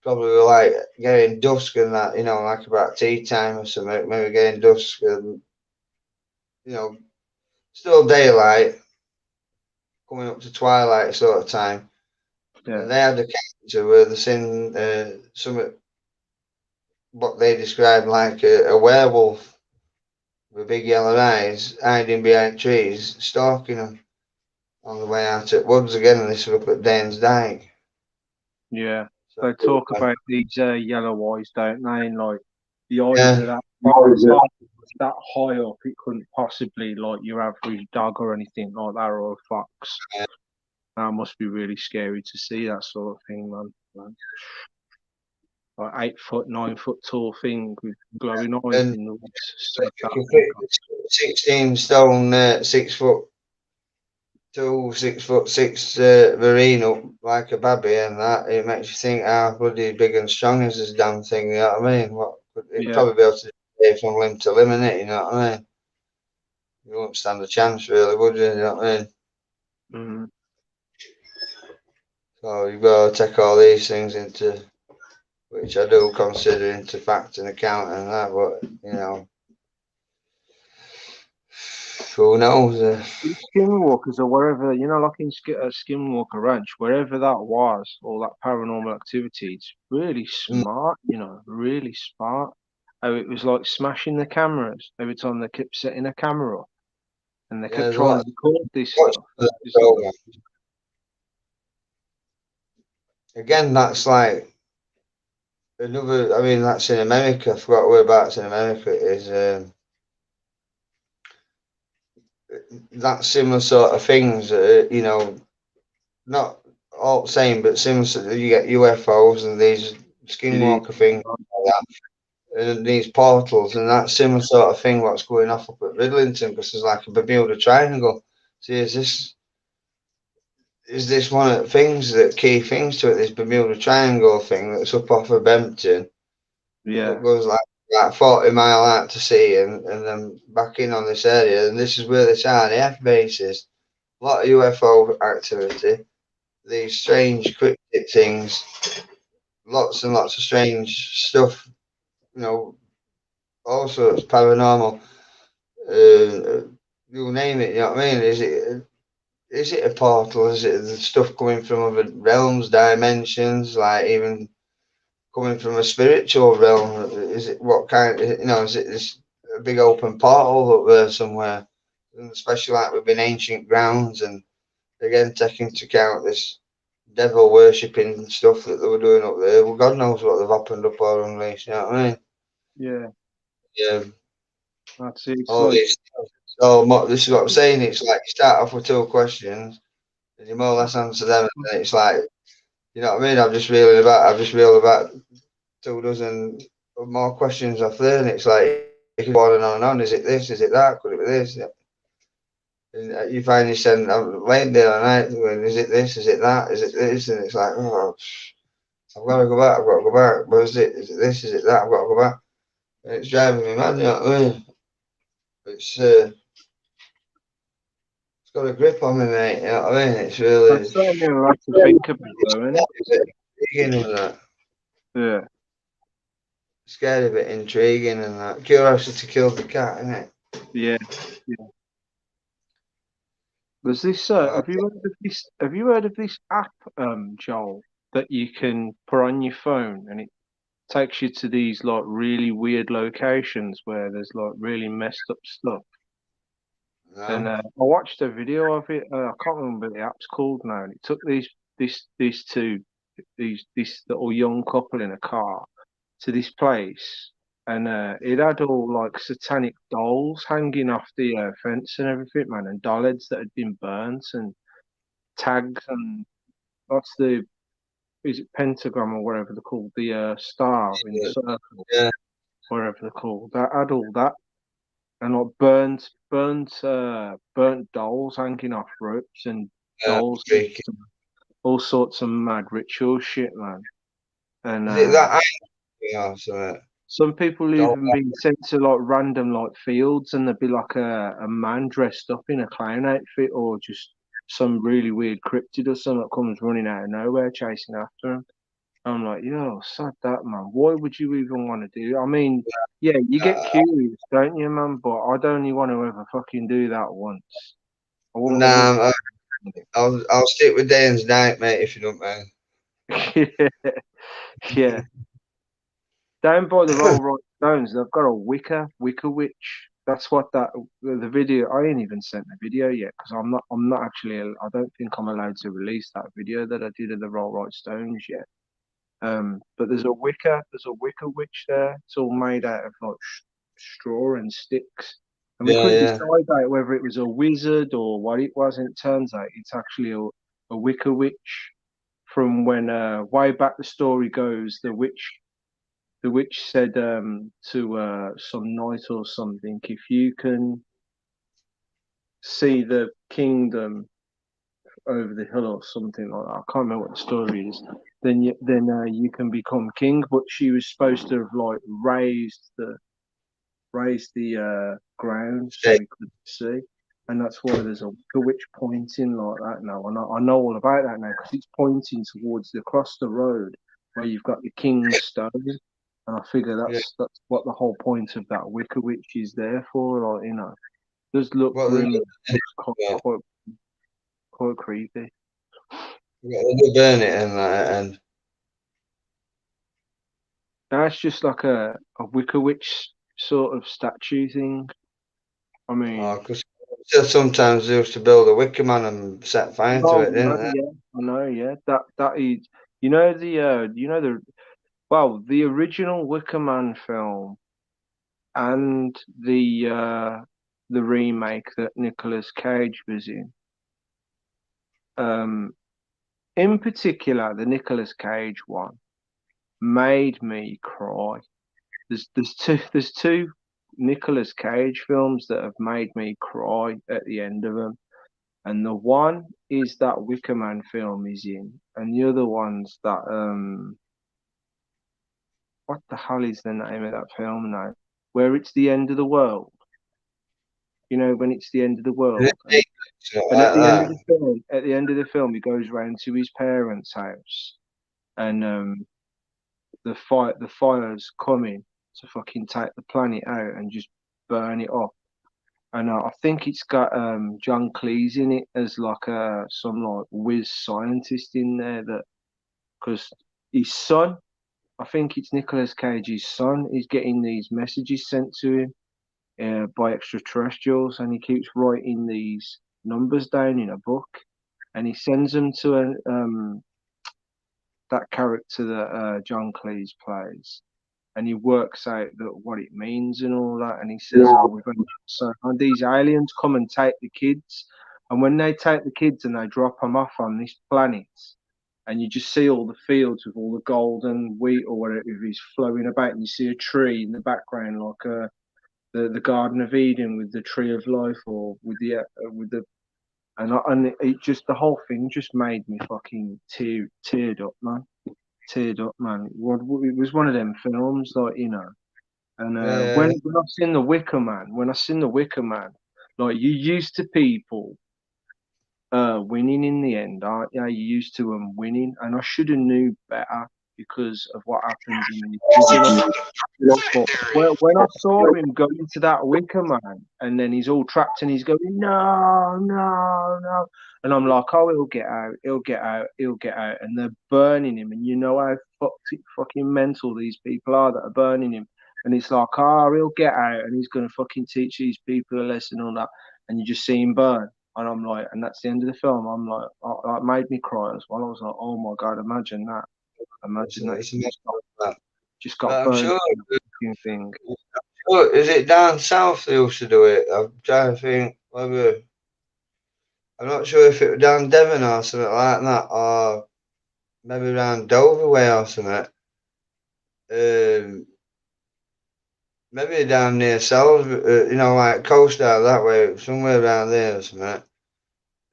Speaker 2: probably were like getting dusk and that, like about tea time or something, maybe getting dusk and, still daylight, coming up to twilight sort of time.
Speaker 1: Yeah.
Speaker 2: And they had a character where they seen some what they described like a werewolf with big yellow eyes hiding behind trees, stalking them on the way out at woods again. And this was up at Danes Dyke.
Speaker 1: Yeah.
Speaker 2: So,
Speaker 1: They talk about these yellow eyes, don't they? And like the eyes
Speaker 2: yeah,
Speaker 1: of that high up, it couldn't possibly like your average dog or anything like that, or a fox. That must be really scary to see that sort of thing, man. Like 8 foot, 9 foot tall thing with glowing eyes
Speaker 2: and
Speaker 1: in the woods.
Speaker 2: so
Speaker 1: So
Speaker 2: you
Speaker 1: dark
Speaker 2: can
Speaker 1: and
Speaker 2: fit 16 stone, 6 foot 2, 6 foot 6 marine up like a baby, and that it makes you think how bloody big and strong is this damn thing. You know what I mean? What it'd
Speaker 1: yeah.
Speaker 2: probably be able to stay from limb to limb, innit? You know what I mean? You wouldn't stand a chance, really, would you? You know what I mean?
Speaker 1: Mm.
Speaker 2: So you've got to take all these things into, which I do consider into fact and account and that, but who knows?
Speaker 1: Skinwalkers or wherever, like in Skinwalker Ranch, wherever that was, all that paranormal activity, it's really
Speaker 2: Mm,
Speaker 1: smart, really smart. How it was like smashing the cameras every time they kept setting a camera up and they
Speaker 2: yeah,
Speaker 1: kept
Speaker 2: there's a
Speaker 1: trying
Speaker 2: lot
Speaker 1: to record this
Speaker 2: of
Speaker 1: stuff. It's like,
Speaker 2: program. Again, that's like another. I mean, that's in America. I forgot whereabouts in America it is. That similar sort of things. Not all the same, but similar. You get UFOs and these
Speaker 1: it is.
Speaker 2: skinwalker things like that, and these portals and that similar sort of thing. What's going off up at Ridlington because there's like a Bermuda Triangle. See, is this one of the things that key things to it? This Bermuda Triangle thing that's up off of Bempton.
Speaker 1: Yeah,
Speaker 2: That goes like 40 mile out to sea and then back in on this area. And this is where this RAF base is. A lot of UFO activity, these strange cryptic things, lots and lots of strange stuff, all sorts paranormal. You name it, you know what I mean? Is it a portal? Is it the stuff coming from other realms, dimensions, like even coming from a spiritual realm? Is it what kind? Is it this a big open portal up there somewhere? And especially like we've been ancient grounds, and again taking into account this devil worshipping stuff that they were doing up there. Well, God knows what they've opened up or unleashed. You know what I mean?
Speaker 1: yeah,
Speaker 2: Yeah,
Speaker 1: that's it. It's
Speaker 2: all
Speaker 1: like,
Speaker 2: these. So this is what I'm saying. It's like you start off with two questions, and you more or less answer them, and then it's like, you know what I mean? I've just reeled about 2 dozen more questions off there, and it's like you can go on and on and on. Is it this? Is it that? Could it be this? And you find yourself laying there all night going, is it this? Is it that? Is it this? And it's like, oh, I've got to go back. I've got to go back. But is it? Is it this? Is it that? I've got to go back. And it's driving me mad. You know what I mean? It's got a grip on me, mate. You know what I mean? It's really
Speaker 1: it's certainly a lot to think about, though, isn't it?
Speaker 2: intriguing and that.
Speaker 1: Yeah,
Speaker 2: Scary, but intriguing and that. Curiosity killed the cat, isn't it?
Speaker 1: yeah, yeah. There's this.
Speaker 2: So,
Speaker 1: Have you heard of this? Have you heard of this app, Joel, that you can put on your phone and it takes you to these like really weird locations where there's like really messed up stuff. And
Speaker 2: no.
Speaker 1: I watched a video of it. I can't remember what the app's called now. And it took these this little young couple in a car to this place. and it had all like satanic dolls hanging off the fence and everything, man, and doll heads that had been burnt and tags and what's the is it pentagram or whatever they're called, the star in the circle,
Speaker 2: Yeah,
Speaker 1: whatever they're called. That had all that and like burnt dolls hanging off ropes and dolls doing
Speaker 2: freaky.
Speaker 1: all sorts of mad ritual shit, man. And
Speaker 2: Is it that or something?
Speaker 1: some people
Speaker 2: Don't
Speaker 1: even been sent to like random like fields, and there'd be like a man dressed up in a clown outfit, or just some really weird cryptid or something that comes running out of nowhere chasing after him. I'm like, yo, sod that, man. Why would you even want to do? I mean, yeah, you get
Speaker 2: uh,
Speaker 1: curious, don't you, man? But I'd only want to ever fucking do that once. I wouldn't.
Speaker 2: nah, I'll stick with Danes Dyke, mate, if you don't mind.
Speaker 1: Yeah, down by the Roll Right Stones, they've got a Wicker Witch. That's what the video. I ain't even sent the video yet because I'm not actually. I don't think I'm allowed to release that video that I did of the Roll Right Stones yet. But there's a Wicker Witch there. It's all made out of like straw and sticks, and we
Speaker 2: Yeah,
Speaker 1: couldn't
Speaker 2: yeah.
Speaker 1: decide out whether it was a wizard or what it was. And it turns out it's actually a Wicker Witch from when way back the story goes. The witch said to some knight or something, if you can see the kingdom over the hill or something like that, I can't remember what the story is, then you can become king. But she was supposed to have like raised the ground so
Speaker 2: Steak.
Speaker 1: he could see. And that's why there's a witch pointing like that now. I know all about that now because it's pointing towards across the road where you've got the King's Stone. And I figure
Speaker 2: Yeah.
Speaker 1: that's what the whole point of that Wicker Witch is there for. Like, does look
Speaker 2: What they
Speaker 1: grim,
Speaker 2: do,
Speaker 1: looks quite creepy.
Speaker 2: what they burn it and like, and
Speaker 1: That's just like a Wicker Witch sort of statue thing. I mean,
Speaker 2: because sometimes they used to build a wicker man and set fire to
Speaker 1: oh,
Speaker 2: it, didn't they?
Speaker 1: I know, yeah. That is, the original Wicker Man film and the remake that Nicolas Cage was in. In particular, the Nicolas Cage one made me cry. There's two Nicolas Cage films that have made me cry at the end of them. And the one is that Wicker Man film is in, and the other one's that what the hell is the name of that film now? Where it's the end of the world. When it's the end of the world,
Speaker 2: So
Speaker 1: and
Speaker 2: like that.
Speaker 1: at the end of the film, he goes round to his parents' house, and the fire's coming to fucking take the planet out and just burn it up. And I think it's got John Cleese in it as like some like whiz scientist in there that because his son, I think it's Nicolas Cage's son, is getting these messages sent to him by extraterrestrials, and he keeps writing these numbers down in a book, and he sends them to that character that John Cleese plays, and he works out that what it means and all that, and he says, "Oh, we're going to so and these aliens come and take the kids, and when they take the kids and they drop them off on this planet." And you just see all the fields with all the golden wheat or whatever is flowing about, and you see a tree in the background, like the Garden of Eden with the Tree of Life, or with the and it just the whole thing just made me fucking teared up, man. Teared up, man. It was one of them films, like And
Speaker 2: Yeah,
Speaker 1: when I seen the Wicker Man, like you used to people winning in the end, aren't you? You used to them winning, and I should have knew better because of what happens in the original. But when I saw him go into that Wicker Man, and then he's all trapped and he's going, no, no, no. And I'm like, oh, he'll get out, he'll get out, he'll get out. And they're burning him. And you know how fucking mental these people are that are burning him. And it's like, oh, he'll get out and he's going to fucking teach these people a lesson and all that. And you just see him burn. And I'm like, and that's the end of the film. I'm like, it made me cry as well. I was like, oh my God, imagine that. Imagine that.
Speaker 2: it's a mess like that.
Speaker 1: Just got
Speaker 2: I'm
Speaker 1: burned.
Speaker 2: sure.
Speaker 1: fucking thing.
Speaker 2: Oh, is it down south they used to do it? I'm trying to think whether I'm not sure if it was down Devon or something like that, or maybe around Dover way or something. Maybe down near Salisbury, like coast down that way, somewhere around there or something.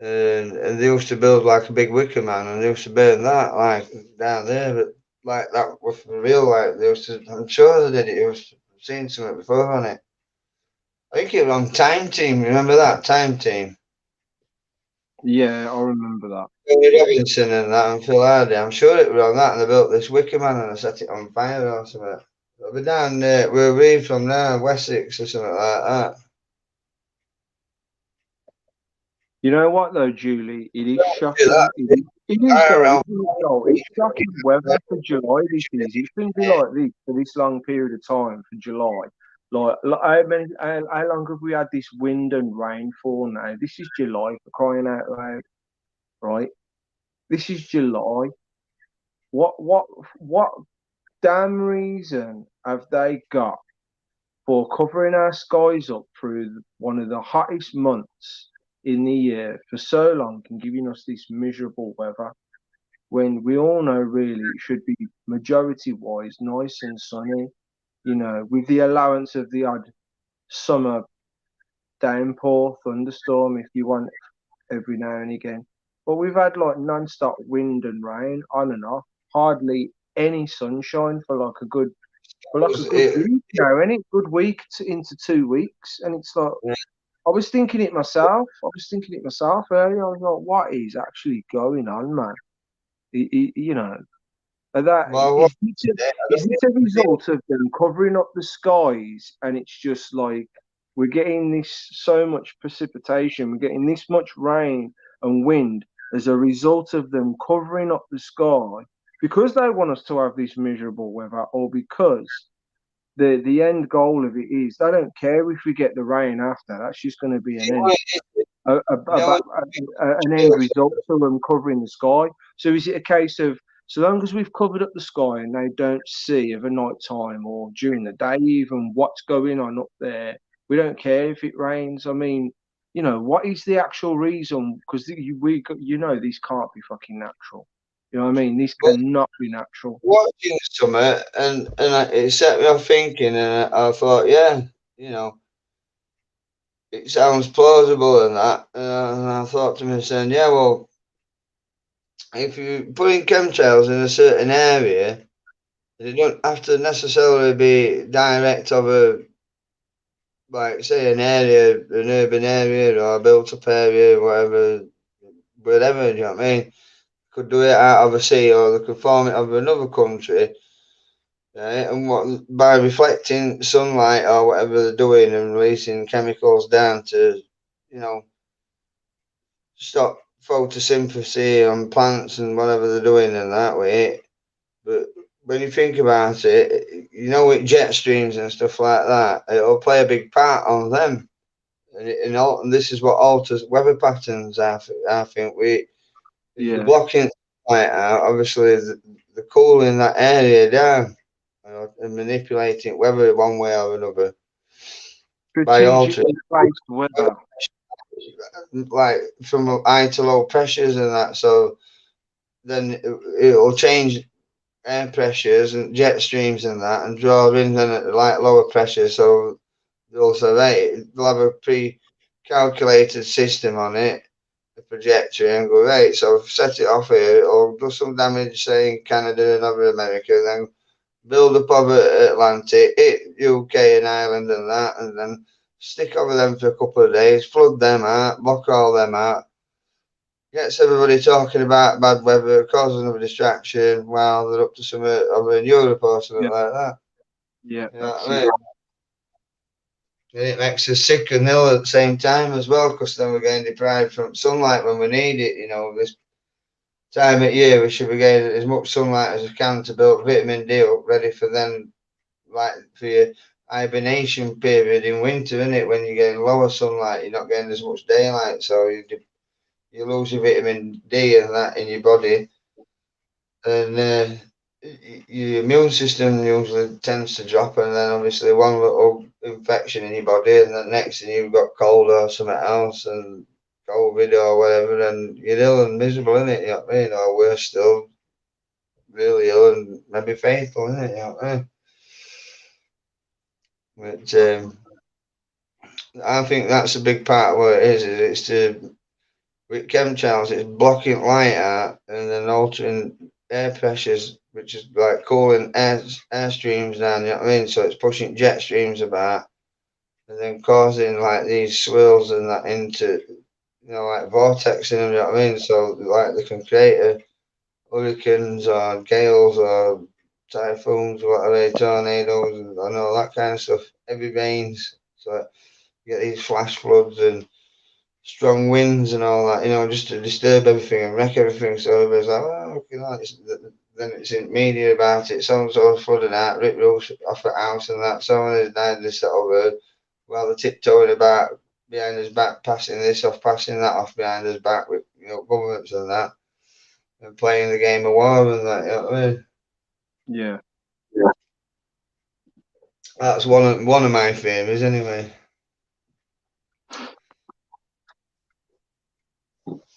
Speaker 2: And they used to build like a big wicker man, and they used to burn that like down there, but like that was for real. Like they used to, I'm sure they did it. I've seen something before on it. I think it was on Time Team. Remember that Time Team?
Speaker 1: Yeah, I remember that.
Speaker 2: Tony Robinson and that, and Phil Hardy. I'm sure it was on that, and they built this wicker man and they set it on fire or something. It'll be down there where we're from now, Wessex or something like that.
Speaker 1: You know what though, Julie? It is
Speaker 2: Do
Speaker 1: shocking.
Speaker 2: that.
Speaker 1: It is
Speaker 2: I
Speaker 1: though,
Speaker 2: don't
Speaker 1: isn't it, Joel? It's shocking weather for July. This is. It's going to be like this for this long period of time for July. Like how long have we had this wind and rainfall now? This is July for crying out loud, right? This is July. What what damn reason have they got for covering our skies up through one of the hottest months in the year for so long and giving us this miserable weather when we all know really it should be majority wise nice and sunny, with the allowance of the odd summer downpour, thunderstorm if you want every now and again. But we've had like non-stop wind and rain on and off, hardly any sunshine for like a good week now, any good week into 2 weeks, and it's like I was thinking it myself. I was thinking it myself earlier. I was like, what is actually going on, man? You know, that
Speaker 2: Well, what
Speaker 1: is is this a result of them covering up the skies, and it's just like we're getting this so much precipitation, we're getting this much rain and wind as a result of them covering up the sky because they want us to have this miserable weather, or because the end goal of it is they don't care if we get the rain after. That's just going to be an end
Speaker 2: you know,
Speaker 1: an end result to them covering the sky. So is it a case of so long as we've covered up the sky and they don't see of a night time or during the day even what's going on up there, we don't care if it rains. I mean, what is the actual reason? Because this can't be fucking natural. You know what I mean? This
Speaker 2: but
Speaker 1: cannot be natural.
Speaker 2: watching something, it set me off thinking, and I thought, yeah, you know, it sounds plausible and that, and I thought to myself, yeah, well, if you put in chemtrails in a certain area, they don't have to necessarily be direct of a, like, say, an urban area or a built-up area, whatever, wherever, you know what I mean? Could do it out of a sea, or they could form it of another country, right? And what by reflecting sunlight or whatever they're doing and releasing chemicals down to, you know, stop photosynthesis on plants and whatever they're doing in that way. But when you think about it, with jet streams and stuff like that, it'll play a big part on them. And this is what alters weather patterns. I think if you're
Speaker 1: Yeah.
Speaker 2: blocking light out, obviously the cooling that area down, and manipulating weather one way or another by altering
Speaker 1: Strategically placed weather.
Speaker 2: like from high to low pressures and that. So then it'll change air pressures and jet streams and that, and draw in then at like lower pressure. So they'll they'll have a pre-calculated system on it, the trajectory, and go right. So set it off here, or do some damage, say in Canada and over America, and then build up over Atlantic, hit UK and Ireland and that, and then stick over them for a couple of days, flood them out, block all them out. Gets everybody talking about bad weather, causes another distraction while they're up to some over in Europe or something
Speaker 1: Yeah.
Speaker 2: like that.
Speaker 1: Yeah,
Speaker 2: You know
Speaker 1: that's
Speaker 2: what I
Speaker 1: it.
Speaker 2: mean? And it makes us sick and ill at the same time as well, because then we're getting deprived from sunlight when we need it. This time of year we should be getting as much sunlight as we can to build vitamin D up, ready for then, like for your hibernation period in winter, isn't it? When you're getting lower sunlight, you're not getting as much daylight, so you lose your vitamin D and that in your body, and your immune system usually tends to drop, and then obviously one little infection in your body, and the next thing you've got cold or something else, and COVID or whatever, and you're ill and miserable, innit? You know what I mean? Or worse still, really ill and maybe fatal, innit? You know what I mean? But I think that's a big part of what it is it's to, with chemtrails, it's blocking light out and then altering air pressures, which is like cooling air streams down, you know what I mean? So it's pushing jet streams about and then causing like these swirls and that into, like vortex in them, you know what I mean? So like they can create hurricanes or gales or typhoons, whatever, tornadoes and all that kind of stuff, heavy rains. So you get these flash floods and strong winds and all that, just to disturb everything and wreck everything. So everybody's like, well, then it's in media about it. So and so flooded out, Rick Ross off the house and that. Someone has died this little bird. Well, they're tiptoeing about behind his back, passing this off, passing that off behind his back with governments and that, and playing the game of war and that. You know what I mean?
Speaker 1: Yeah.
Speaker 2: That's one of my theories, anyway.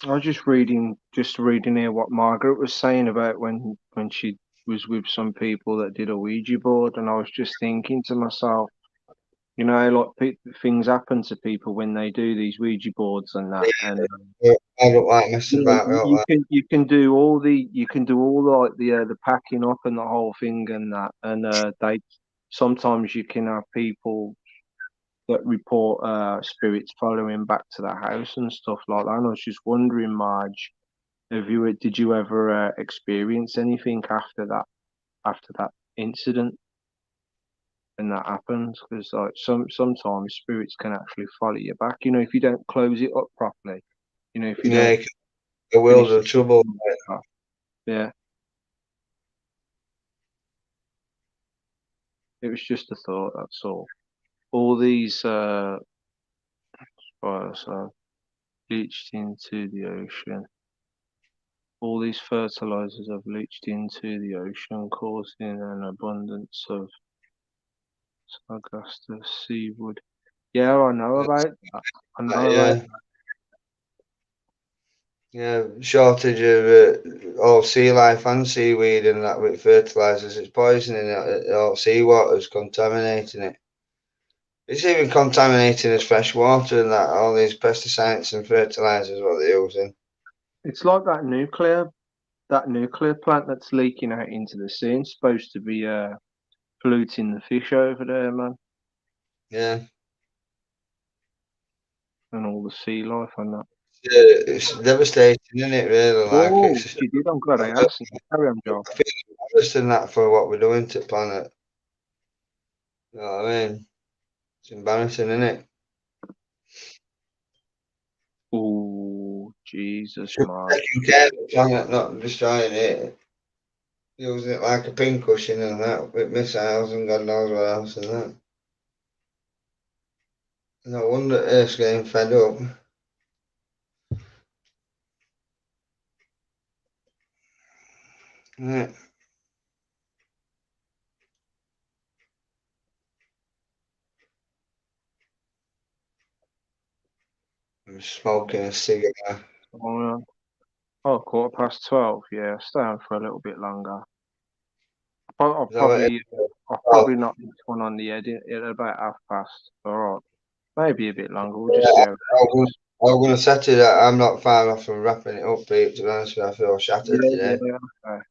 Speaker 1: I was just reading here what Margaret was saying about when she was with some people that did a Ouija board, and I was just thinking to myself, like things happen to people when they do these Ouija boards and that, and
Speaker 2: I don't like messing about with all that.
Speaker 1: you can do all the packing up and the whole thing and that, and they sometimes you can have people that report spirits following back to the house and stuff like that. And I was just wondering, Marge, did you ever experience anything after that incident and that happens? Because like sometimes spirits can actually follow you back. If you don't close it up properly. If you don't
Speaker 2: Yeah, a world
Speaker 1: finish
Speaker 2: of
Speaker 1: it.
Speaker 2: trouble.
Speaker 1: Yeah, it was just a thought. That's all. All these spiders are leached into the ocean. All these fertilizers have leached into the ocean, causing an abundance of sargasso seaweed. Yeah, I know about that. I know about
Speaker 2: Yeah, yeah. Shortage of all sea life and seaweed and that with fertilizers. It's poisoning it. All seawater's contaminating it. It's even contaminating as fresh water and that. All these pesticides and fertilizers what they're using.
Speaker 1: it's like that nuclear plant that's leaking out into the sea and supposed to be polluting the fish over there, man,
Speaker 2: Yeah,
Speaker 1: and all the sea life and that.
Speaker 2: it's devastating, isn't it? Really, like
Speaker 1: Oh,
Speaker 2: it's.
Speaker 1: she did. I'm glad I
Speaker 2: I
Speaker 1: asked. Carry on, Joel.
Speaker 2: feel embarrassed in that for what we're doing to the planet. You know what I mean? It's embarrassing, isn't it?
Speaker 1: Oh, Jesus,
Speaker 2: Should be
Speaker 1: man.
Speaker 2: taking care of the planet, not destroying it. Using it like a pincushion and that with missiles and God knows what else and that. No wonder Earth's getting fed up. Right. I'm smoking a cigarette.
Speaker 1: Oh, 12:15. Yeah, stay on for a little bit longer. I'll
Speaker 2: Is that what it
Speaker 1: probably, I'll
Speaker 2: is?
Speaker 1: probably knock this one on the head at about 30:30. All right, maybe a bit longer. We'll
Speaker 2: Yeah,
Speaker 1: just see how it goes.
Speaker 2: I was going to say to that, I'm not far off from wrapping it up, Pete, to be honest with you. I feel shattered
Speaker 1: Yeah,
Speaker 2: today.
Speaker 1: yeah, okay.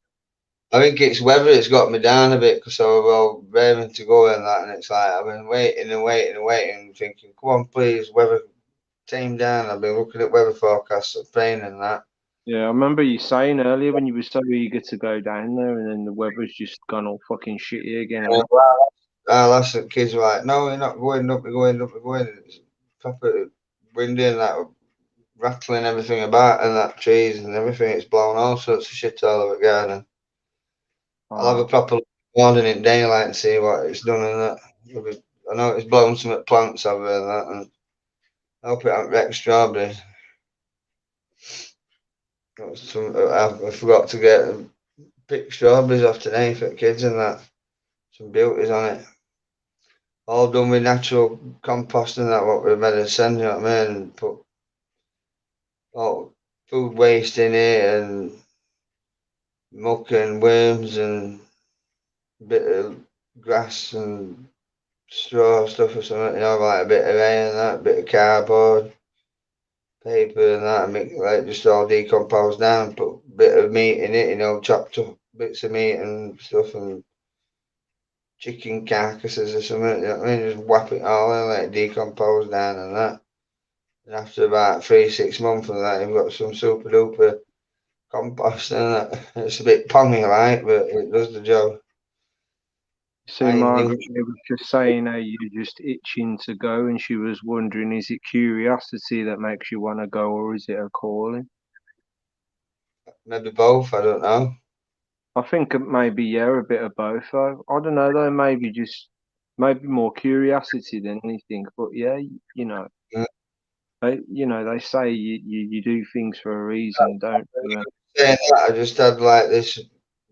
Speaker 2: I think it's weather it's got me down a bit because I was all raving to go and that, and it's like I've been waiting and waiting and waiting, thinking, come on, please, weather, tame down. I've been looking at weather forecasts, praying and that.
Speaker 1: Yeah, I remember you saying earlier when you were so eager to go down there, and then the weather's just gone all fucking shitty again,
Speaker 2: And
Speaker 1: hasn't
Speaker 2: our last kids were like, no, we're not going, not going, not going. It's proper windy and that, rattling everything about and that trees and everything. It's blown all sorts of shit all over the garden. I'll have a
Speaker 1: it?
Speaker 2: proper morning in daylight and see what it's done and that. I know it's blown some plants over and that, and I hope it hasn't wrecked strawberries. I forgot to get pick strawberries off today for the kids and that. Some beauties on it. All done with natural compost and that, what we're meant to send, you know what I mean? And put all food waste in it and muck and worms and a bit of grass and straw stuff or something, you know, like a bit of hay and that, a bit of cardboard, paper and that, and make like just all decomposed down, put a bit of meat in it, you know, chopped up bits of meat and stuff and chicken carcasses or something, you know what I mean? Just whap it all in, like decompose down and that. And after about 3-6 months of that, you've got some super duper compost and that. It's a bit pongy like, but it does the job.
Speaker 1: See,
Speaker 2: I
Speaker 1: Margaret,
Speaker 2: knew
Speaker 1: she was just saying how you're just itching to go, and she was wondering, is it curiosity that makes you want to go, or is it a calling?
Speaker 2: maybe both, I don't know.
Speaker 1: I think maybe, yeah, a bit of both. I don't know, though, maybe more curiosity than anything. But yeah,
Speaker 2: Yeah.
Speaker 1: they say you do things for a reason, don't you?
Speaker 2: Saying that, I just had like this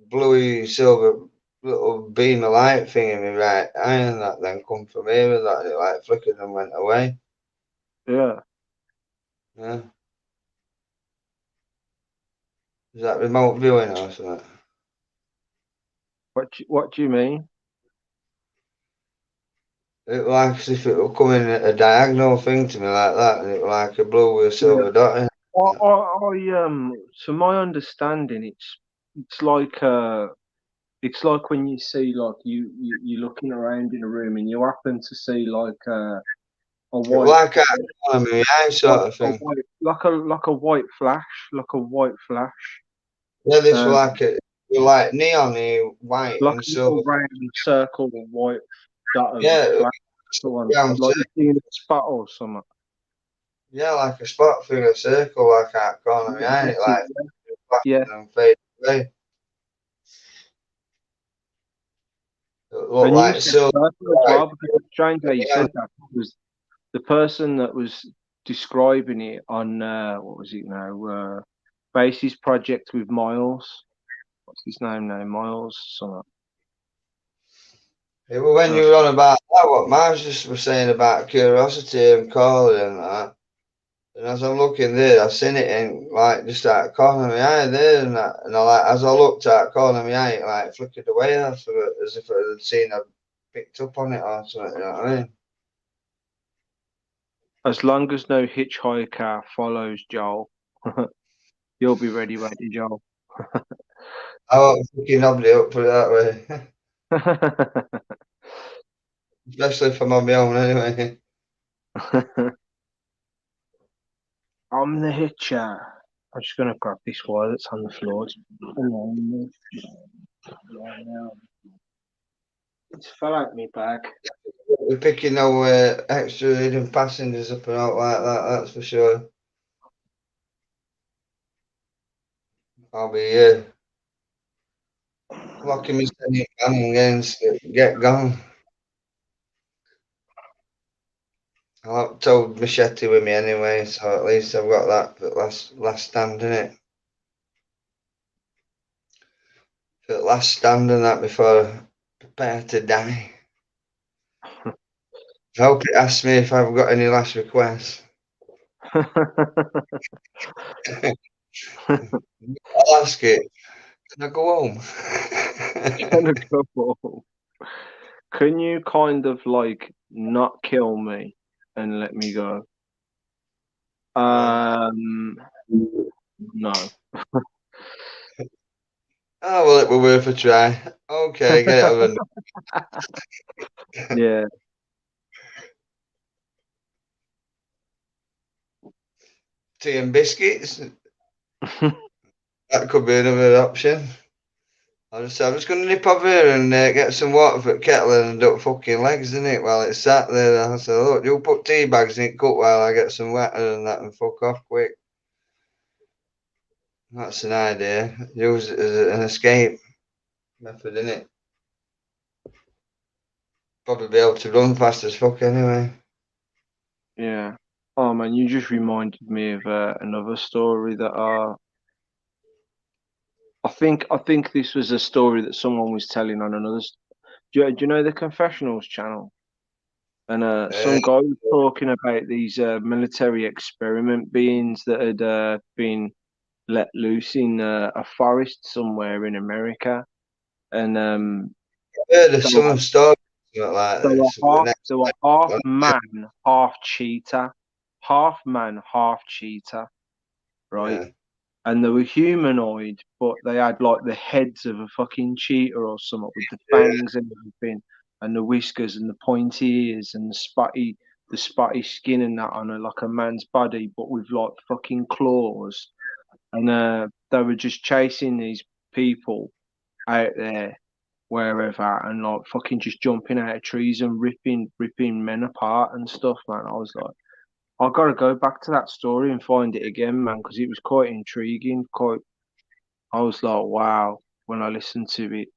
Speaker 2: bluey silver little beam of light thing in my right eye, and that then come from here, and that it like flickered and went away.
Speaker 1: Yeah.
Speaker 2: Yeah. Is that remote viewing or something?
Speaker 1: What do you mean?
Speaker 2: It was like as if it were coming a diagonal thing to me like that, and it was like a blue with a
Speaker 1: Yeah.
Speaker 2: silver dot in it.
Speaker 1: To my understanding, it's like when you see like you're looking around in a room and you happen to see like a
Speaker 2: It was
Speaker 1: white
Speaker 2: like out of the corner of my eye sort of thing.
Speaker 1: like a white flash, like a white flash,
Speaker 2: Yeah, this was
Speaker 1: um,
Speaker 2: like a like neon white
Speaker 1: like
Speaker 2: and
Speaker 1: a little
Speaker 2: silver.
Speaker 1: round circle of white dot of
Speaker 2: Yeah,
Speaker 1: flash.
Speaker 2: it's
Speaker 1: The one
Speaker 2: round
Speaker 1: like
Speaker 2: circle.
Speaker 1: you see in a spot or something.
Speaker 2: Yeah, like a spot through a circle, like out of the corner of my eye. It
Speaker 1: That's it.
Speaker 2: like flashed
Speaker 1: Yeah,
Speaker 2: and faded away. It looked
Speaker 1: and you
Speaker 2: like
Speaker 1: said
Speaker 2: silver.
Speaker 1: purple as
Speaker 2: Right.
Speaker 1: well because it's strange how you
Speaker 2: Yeah,
Speaker 1: said that because the person that was describing it on what was it now? Basis project with Miles. What's his name now? Miles. Something.
Speaker 2: it was when
Speaker 1: Uh,
Speaker 2: you were on about that, what Mars just was saying about curiosity and calling and that. And as I'm looking there, I seen it in like just out of the corner of my eye there, and that, and I like as I looked out the corner of my eye, it like flickered away after it, as if I had seen I picked up on it or something. You know what I mean?
Speaker 1: as long as no hitchhiker follows Joel, you'll be ready, won't you, Joel?
Speaker 2: I won't fucking nobody up, put it that way. Especially if I'm on my own anyway.
Speaker 1: I'm the hitcher. I'm just gonna grab this wire that's on the floor. It's fell out my bag.
Speaker 2: We're picking no extra hidden passengers up and out like that, that's for sure. I'll be locking my steady gun against it, get gone. I'll told machete with me anyway, so at least I've got that for last stand in it. For the last stand and that before I prepare to die. I hope it asks me if I've got any last requests. I'll ask it. Can I go home?
Speaker 1: Gonna go. Can you kind of like not kill me and let me go? Um, no.
Speaker 2: Oh, well, it were worth a try. Okay, get it over.
Speaker 1: Yeah.
Speaker 2: Tea and biscuits. That could be another option. I'm just going to nip over here and get some water for the kettle and duck fucking legs in it while it's sat there. I said, look, you put tea bags in it, cut while I get some water and that and fuck off quick. That's an idea. Use it as an escape method, innit? Probably be able to run fast as fuck anyway.
Speaker 1: Yeah. Oh man, you just reminded me of another story that I think this was a story that someone was telling on another. Do you know the Confessionals channel? And
Speaker 2: Uh,
Speaker 1: some guy was talking about these military experiment beings that had been let loose in a forest somewhere in America, and
Speaker 2: I heard of
Speaker 1: they were,
Speaker 2: some stories like
Speaker 1: they were
Speaker 2: this. The next
Speaker 1: half
Speaker 2: one,
Speaker 1: man, half cheetah, half man, half cheetah, right?
Speaker 2: yeah,
Speaker 1: And they were humanoid, but they had like the heads of a fucking cheetah or something with the
Speaker 2: yeah,
Speaker 1: fangs and everything, and the whiskers and the pointy ears and the spotty skin and that on like a man's body, but with like fucking claws. And they were just chasing these people out there wherever and like fucking just jumping out of trees and ripping men apart and stuff, man. I was like, I gotta go back to that story and find it again, man, because it was quite intriguing. Quite, I was like, wow, when I listened to it.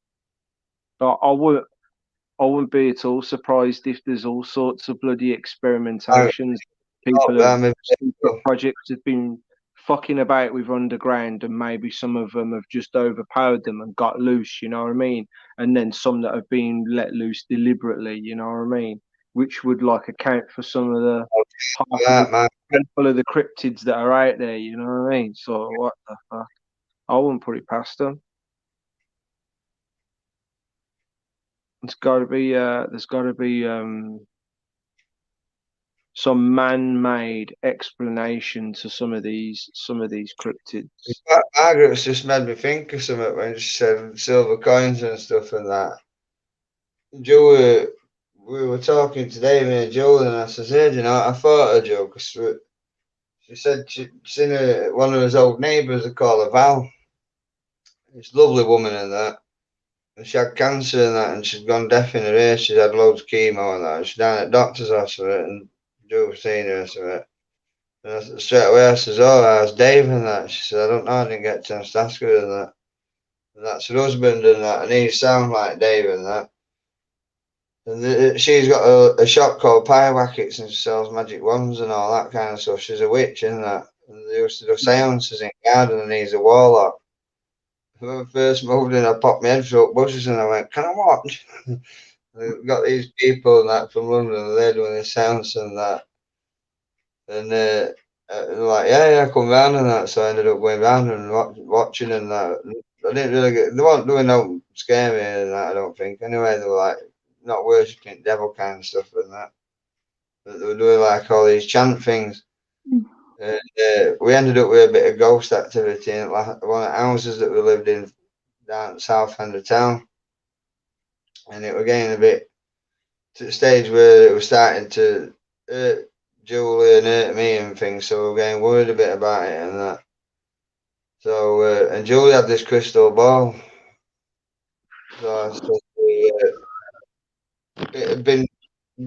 Speaker 1: But I wouldn't be at all surprised if there's all sorts of bloody
Speaker 2: I
Speaker 1: experimentations. People have
Speaker 2: I'm a
Speaker 1: secret projects have been fucking about with underground, and maybe some of them have just overpowered them and got loose. You know what I mean? And then some that have been let loose deliberately. You know what I mean? Which would like account for some of the half of the
Speaker 2: that man.
Speaker 1: handful of the cryptids that are out there. You know what I mean? So what the fuck? I wouldn't put it past them. It's got to be. There's got to be some man-made explanation to some of these cryptids.
Speaker 2: Margaret's just made me think of something when she said silver coins and stuff and that. Joe, we were talking today, me and Joel, and I said, hey, you know, I thought of Joe because she said she'd seen one of his old neighbours, they call her Val. This lovely woman and that. And she had cancer and that, and she'd gone deaf in her ear. She'd had loads of chemo and that. And she's down at doctor's hospital, and Joe was seeing her and something. And straight away I says, oh, how's Dave and that? She said, I don't know, I didn't get a chance to ask her and that. And that's her husband and that, and he sounds like Dave and that. And she's got a shop called Pywackets and she sells magic wands and all that kind of stuff. She's a witch and that. And they used to do seances in garden and he's a warlock. When I first moved in, I popped my head through bushes and I went, can I watch? They've got these people and that from London and they're doing the seance and that. And like, yeah, come round and that. So I ended up going round and watching and that. I didn't really they weren't doing no scary and that, I don't think. Anyway, they were like not worshipping devil kind of stuff and that. But they were doing like all these chant things. And we ended up with a bit of ghost activity in one of the houses that we lived in down south end of town. And it was getting a bit to the stage where it was starting to hurt Julie and hurt me and things. So we were getting worried a bit about it and that. So, and Julie had this crystal ball. So I said, it had been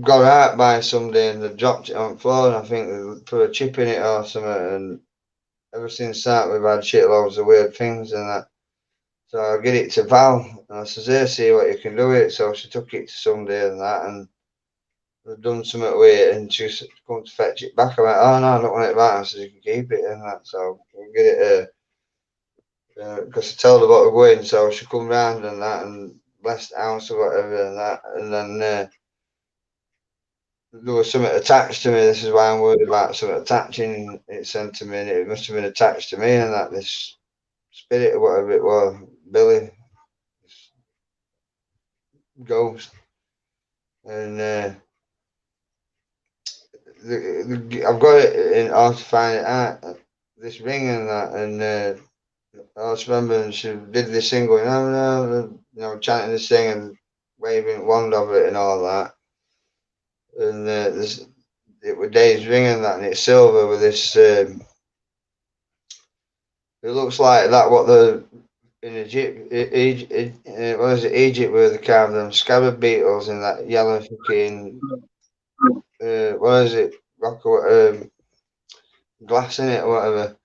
Speaker 2: got out by somebody and they dropped it on the floor and I think they put a chip in it or something. And ever since that, we've had shitloads of weird things and that. So I get it to Val and I says, hey, see what you can do with it. So she took it to somebody and that and they've done something with it and she's come to fetch it back. I went, oh no, I don't want it back. I said, you can keep it and that. So we'll get it because I told her what we're going, so she come round and that and blessed the house or whatever and that. And then there was something attached to me. This is why I'm worried about something attaching it sent to me. And it must have been attached to me and that this spirit or whatever it was, Billy, ghost. And I've got it in order to find it out. This ring and that, and I just remember and she did this thing going, no, no, you know, chanting this thing and waving wand over it and all that. And this, it was Dave's ring and that, and it's silver with this. It looks like that what the in Egypt, what is it, Egypt, where they carved them scarab beetles in that yellow fucking what is it, rock or glass in it or whatever.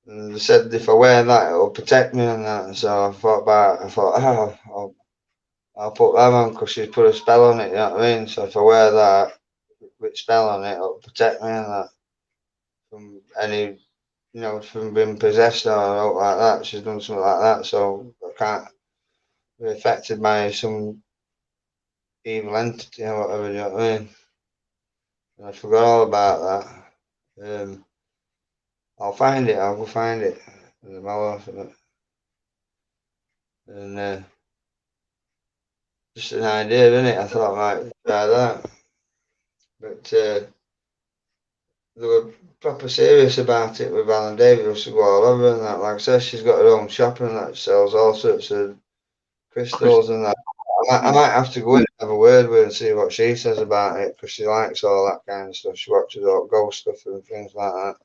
Speaker 2: And they said if I wear that, it'll protect me and that. And so I thought, oh, I'll put that on because she's put a spell on it, you know what I mean? So if I wear that with spell on it, it'll protect me and that from any you know, from being possessed or like that. She's done something like that, so I can't be affected by some evil entity or whatever. You know what I mean? And I forgot all about that. I'll find it. I'll go find it. And just an idea, isn't it? I thought I might try that, but they were proper serious about it with Alan David. Used to go all over and that. Like I said, she's got her own shop and that sells all sorts of crystals and that. I might have to go in and have a word with her and see what she says about it, because she likes all that kind of stuff. She watches all ghost stuff and things like that.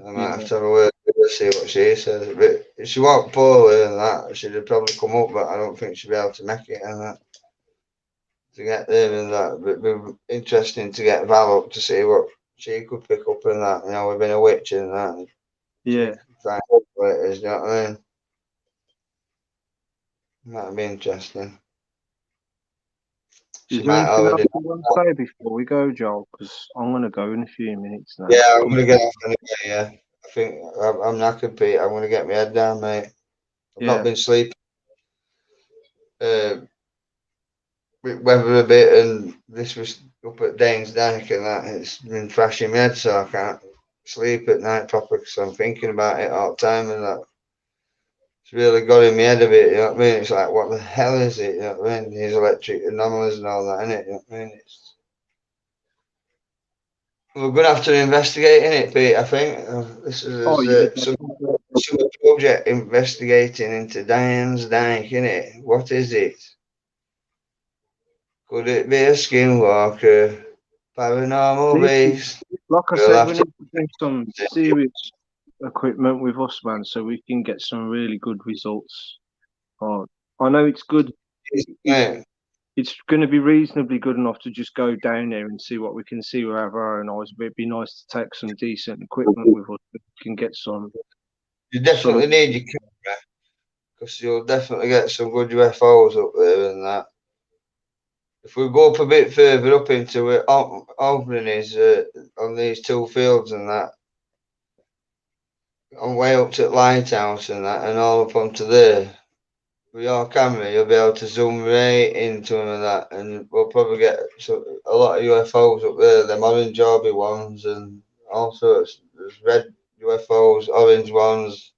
Speaker 2: I might have to have a word with her, see what she says. But if she walked poorly and that, she'd have probably come up, but I don't think she'd be able to make it and that. To get there and that. But it'd be interesting to get Val up to see what she could pick up and that. You know, we've been a witch and that.
Speaker 1: Yeah.
Speaker 2: Find out what it is, you know what I mean? That'd be interesting. She
Speaker 1: Is there
Speaker 2: might
Speaker 1: anything else
Speaker 2: already.
Speaker 1: you want to say before we go, Joel? Because I'm going to go in a few minutes now.
Speaker 2: Yeah, I'm gonna get off anyway. Yeah, I think I'm knackered, Pete. I'm gonna get my head down, mate. I've not been sleeping. Weather a bit, and this was up at Danes Dyke and that. It's been thrashing my head, so I can't sleep at night proper because I'm thinking about it all the time and that. It's really got in my head a bit, you know what I mean? It's like, what the hell is it? You know what I mean? These electric anomalies and all that, innit? You know what I mean? We're going to have to investigate it, Pete, I think. This is some project investigating into Danes Dyke, innit? What is it? Could it be a skinwalker? Paranormal base?
Speaker 1: Like I said, we need to bring some serious equipment with us, man, so we can get some really good results. I know it's good. It's going to be reasonably good enough to just go down there and see what we can see with our own eyes. But it'd be nice to take some decent equipment with us. We can get some.
Speaker 2: You definitely need your camera, because you'll definitely get some good UFOs up there and that. If we go up a bit further up into where opening is on these two fields and that, on way up to the lighthouse and that, and all up onto there, with your camera, you'll be able to zoom right into them and that, and we'll probably get a lot of UFOs up there, them orange orby ones and all sorts. There's red UFOs, orange ones.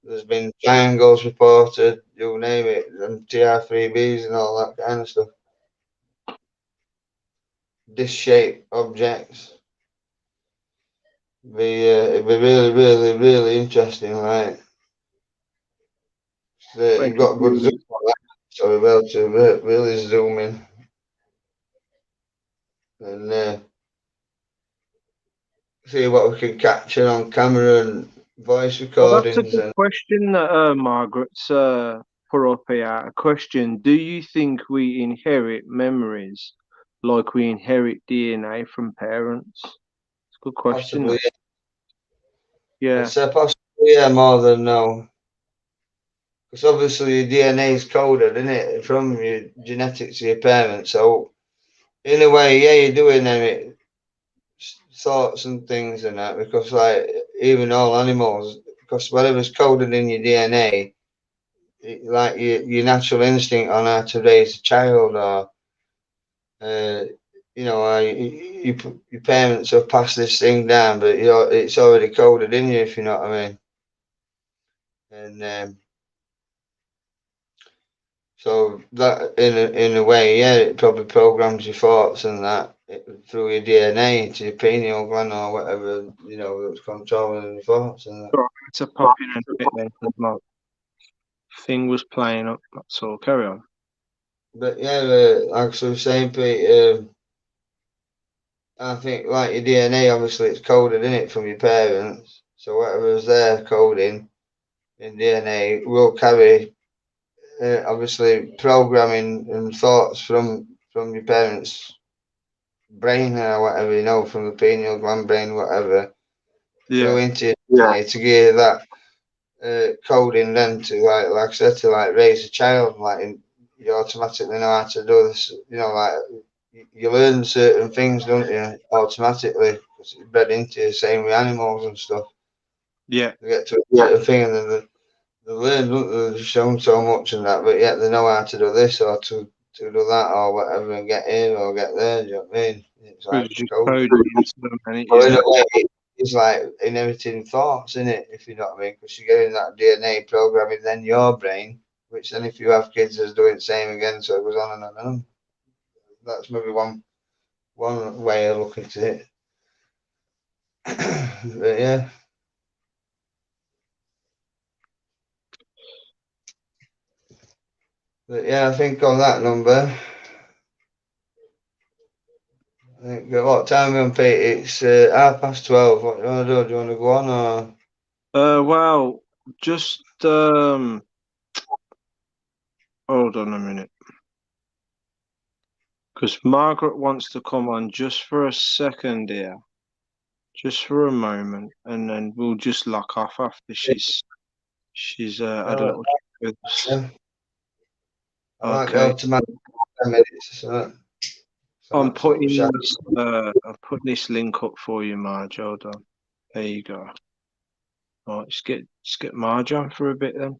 Speaker 2: There's been triangles reported, you name it, and TR3Bs and all that kind of stuff. Disc-shaped objects. It'd be really, really, really interesting, right? You've got a good zoom on that, so we'll be able to really zoom in and see what we can capture on camera and voice recordings.
Speaker 1: Well, that's a good question that Margaret's put up here. A question: do you think we inherit memories like we inherit DNA from parents? It's a good question.
Speaker 2: Possibly,
Speaker 1: yeah.
Speaker 2: I'd say possibly, yeah, more than no. Because obviously your DNA is coded, isn't it, from your genetics of your parents. So in a way, yeah, you're doing them thoughts and things and that, because like even all animals, because whatever's coded in your DNA, like your natural instinct on how to raise a child, or you know, your parents have passed this thing down, but it's already coded in you, if you know what I mean. And so that in a way, yeah, it probably programs your thoughts and that through your DNA into your pineal gland or whatever, you know, that's controlling your thoughts and that.
Speaker 1: It's a pop in a bit then, because my thing was playing up. So carry on.
Speaker 2: But yeah, like I was saying, Pete, I think like your DNA, obviously it's coded in it from your parents. So whatever's there coding in DNA will carry, obviously, programming and thoughts from your parents' brain or whatever, you know, from the pineal gland brain, whatever, through into your DNA to give that coding then to like I said, to like raise a child, like you automatically know how to do this, you know, like you learn certain things, don't you, automatically, because it's bred into you, same with animals and stuff.
Speaker 1: Yeah.
Speaker 2: They get to a thing and then they learn, don't they? They've shown so much and that, but yet they know how to do this or to do that or whatever and get here or get there. Do you know what I mean? It's like
Speaker 1: It's just
Speaker 2: code.
Speaker 1: coded into them, and it,
Speaker 2: But in
Speaker 1: yeah.
Speaker 2: a way, it's like inheriting thoughts, isn't it? If you know what I mean, because you're getting that DNA programming then your brain, which then if you have kids, is doing the same again. So it goes on and on and on. That's maybe one way of looking at it. But yeah. But yeah, I think on that number, I think what time are we on, Pete? It's 12:30. What do you want to do? Do you want to go on or?
Speaker 1: Well, just hold on a minute, because Margaret wants to come on just for a second here, just for a moment, and then we'll just lock off after she's had a little chat with us.
Speaker 2: Yeah. I might
Speaker 1: Okay.
Speaker 2: go to my 10 minutes. So
Speaker 1: I'm putting this link up for you, Marge. Hold on. There you go. All right, let's get Marge on for a bit then.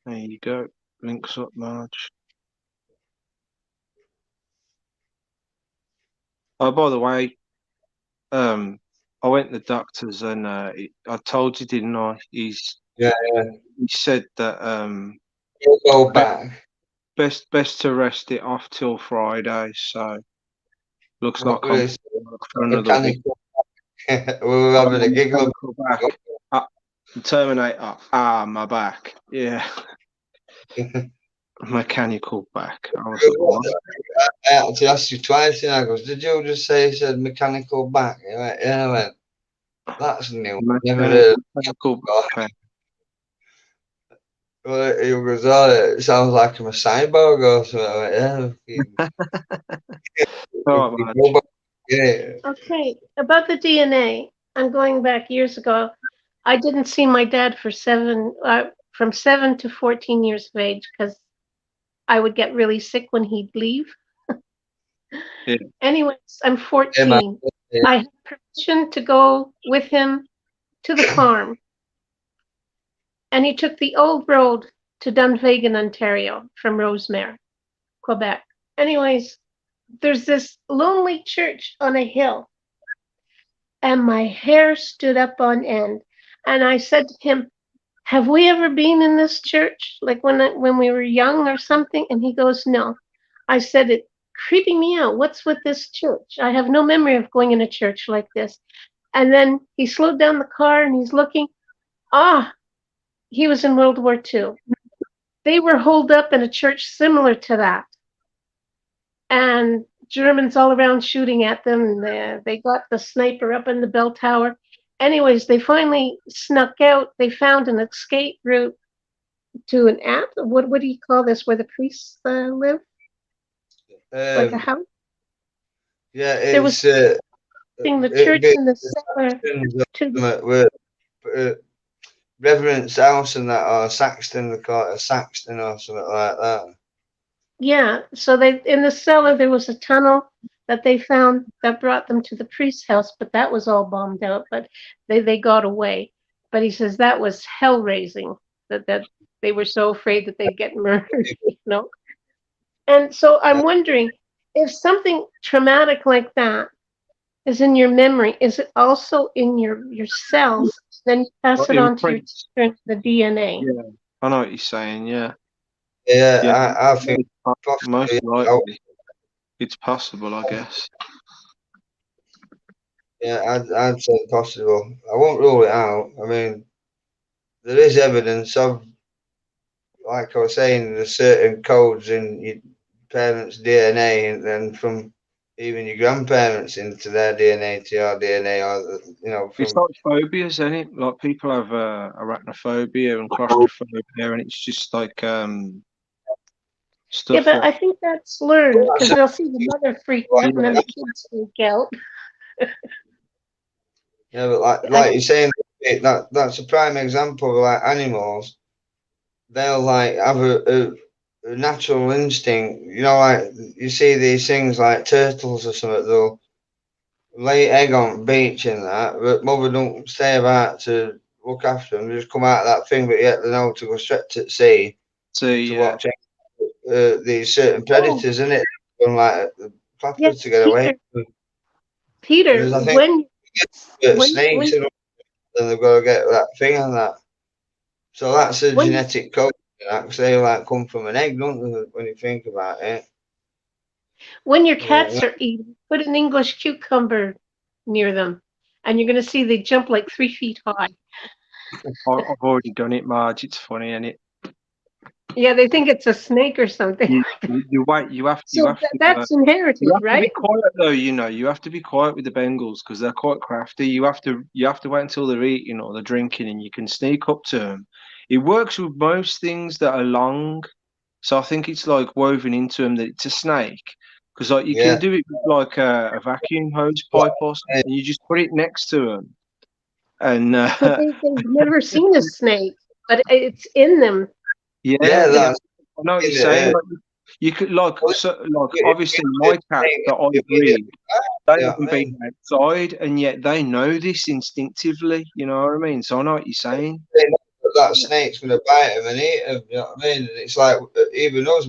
Speaker 1: There you go. Links up, Marge. Oh, by the way, I went to the doctors and I told you, didn't I? He said that
Speaker 2: You'll go back.
Speaker 1: best to rest it off till Friday. So looks
Speaker 2: What
Speaker 1: like I'm
Speaker 2: was
Speaker 1: for another week.
Speaker 2: we were having a giggle.
Speaker 1: Back. Terminator. My back. Yeah. Mechanical back. I was like, what?
Speaker 2: I had to ask you twice, and I goes, "Did you just say you said mechanical back?" You went, "Yeah." I went, "That's new. Never heard of
Speaker 1: Mechanical back.
Speaker 2: Well, he goes, "Oh, it sounds like I'm a cyborg or something." I went, "Yeah."
Speaker 1: All right,
Speaker 2: Yeah.
Speaker 3: Okay, about the DNA, I'm going back years ago. I didn't see my dad for from 7 to 14 years of age because I would get really sick when he'd leave.
Speaker 1: Yeah.
Speaker 3: Anyways, I'm 14.
Speaker 2: Yeah.
Speaker 3: I had permission to go with him to the farm, and he took the old road to Dunvegan, Ontario, from Rosemere, Quebec. Anyways, there's this lonely church on a hill, and my hair stood up on end. And I said to him, "Have we ever been in this church, like when we were young or something?" And he goes, "No." I said, "It creeping me out. What's with this church? I have no memory of going in a church like this." And then he slowed down the car and he's looking. He was in World War II. They were holed up in a church similar to that, and Germans all around shooting at them. They got the sniper up in the bell tower. Anyways, they finally snuck out. They found an escape route to an what do you call this, where the priests live? Like a house?
Speaker 2: Yeah,
Speaker 3: There was
Speaker 2: it's
Speaker 3: the church in the cellar
Speaker 2: with Reverend's house and that, or Saxton, they call it a Saxton or something like that.
Speaker 3: Yeah, so they in the cellar there was a tunnel that they found that brought them to the priest's house, but that was all bombed out. But they got away. But he says that was hell raising. That they were so afraid that they'd get murdered, you know. And so I'm wondering if something traumatic like that is in your memory, is it also in your cells? Then you pass it on to your children, the DNA.
Speaker 1: Yeah, I know what you're saying. Yeah.
Speaker 2: Yeah, I think
Speaker 1: most likely it's possible, I guess.
Speaker 2: Yeah, I'd say possible. I won't rule it out. I mean, there is evidence of, like I was saying, there's certain codes in your parents' DNA, and then from even your grandparents into their DNA to your DNA, or you know, from.
Speaker 1: It's like phobias, isn't it? Like people have arachnophobia and claustrophobia, and it's just like stuff.
Speaker 3: Yeah, but I think that's learned because they'll see the mother freak out and then the kids freak out.
Speaker 2: Yeah, but like you're saying, that's a prime example of like animals. They'll like have natural instinct. You know, like you see these things like turtles or something. They'll lay egg on the beach and that, but mother don't stay about to look after them. They just come out of that thing, but yet they know to go straight to sea
Speaker 1: So
Speaker 2: to
Speaker 1: yeah,
Speaker 2: watch these certain
Speaker 3: Oh,
Speaker 2: predators, isn't it? And like the
Speaker 3: yeah,
Speaker 2: clappers to get away.
Speaker 3: Peter.
Speaker 2: And
Speaker 3: Peter,
Speaker 2: there's, I think,
Speaker 3: when
Speaker 2: snakes and then they've got to get that thing on that. So that's a
Speaker 3: when
Speaker 2: genetic code. Because they like come from an egg, don't they? When you think about it.
Speaker 3: when your
Speaker 2: Uh,
Speaker 3: cats are eating, put an English cucumber near them, and you're going to see they jump like 3 feet high.
Speaker 1: I've already done it, Marge. It's funny, and it
Speaker 3: Yeah, they think it's a snake or something.
Speaker 1: you wait.
Speaker 3: So that's
Speaker 1: You
Speaker 3: inherited,
Speaker 1: have to be
Speaker 3: right?
Speaker 1: quiet though. You know, you have to be quiet with the Bengals because they're quite crafty. You have to wait until they're eating or they're drinking, and you can sneak up to them. It works with most things that are long, so I think it's like woven into them that it's a snake. Because like you can
Speaker 2: yeah.
Speaker 1: do it with like a vacuum hose pipe or something, and you just put it next to them, and
Speaker 3: But they've never seen a snake, but it's in them.
Speaker 1: yeah,
Speaker 2: Yeah,
Speaker 1: yeah,
Speaker 2: that's
Speaker 1: I know what you're
Speaker 2: in
Speaker 1: saying.
Speaker 2: the.
Speaker 1: Like, you could like
Speaker 2: Well,
Speaker 1: so, like
Speaker 2: if
Speaker 1: obviously
Speaker 2: you
Speaker 1: my cat that I
Speaker 2: immediately,
Speaker 1: breed, they
Speaker 2: you know
Speaker 1: haven't
Speaker 2: what I
Speaker 1: been
Speaker 2: mean?
Speaker 1: outside, and yet they know this instinctively. You know what I mean? So I know what you're saying.
Speaker 2: They know that
Speaker 3: Yeah.
Speaker 2: snake's going to bite them and eat them. You know what I mean? And it's like even us,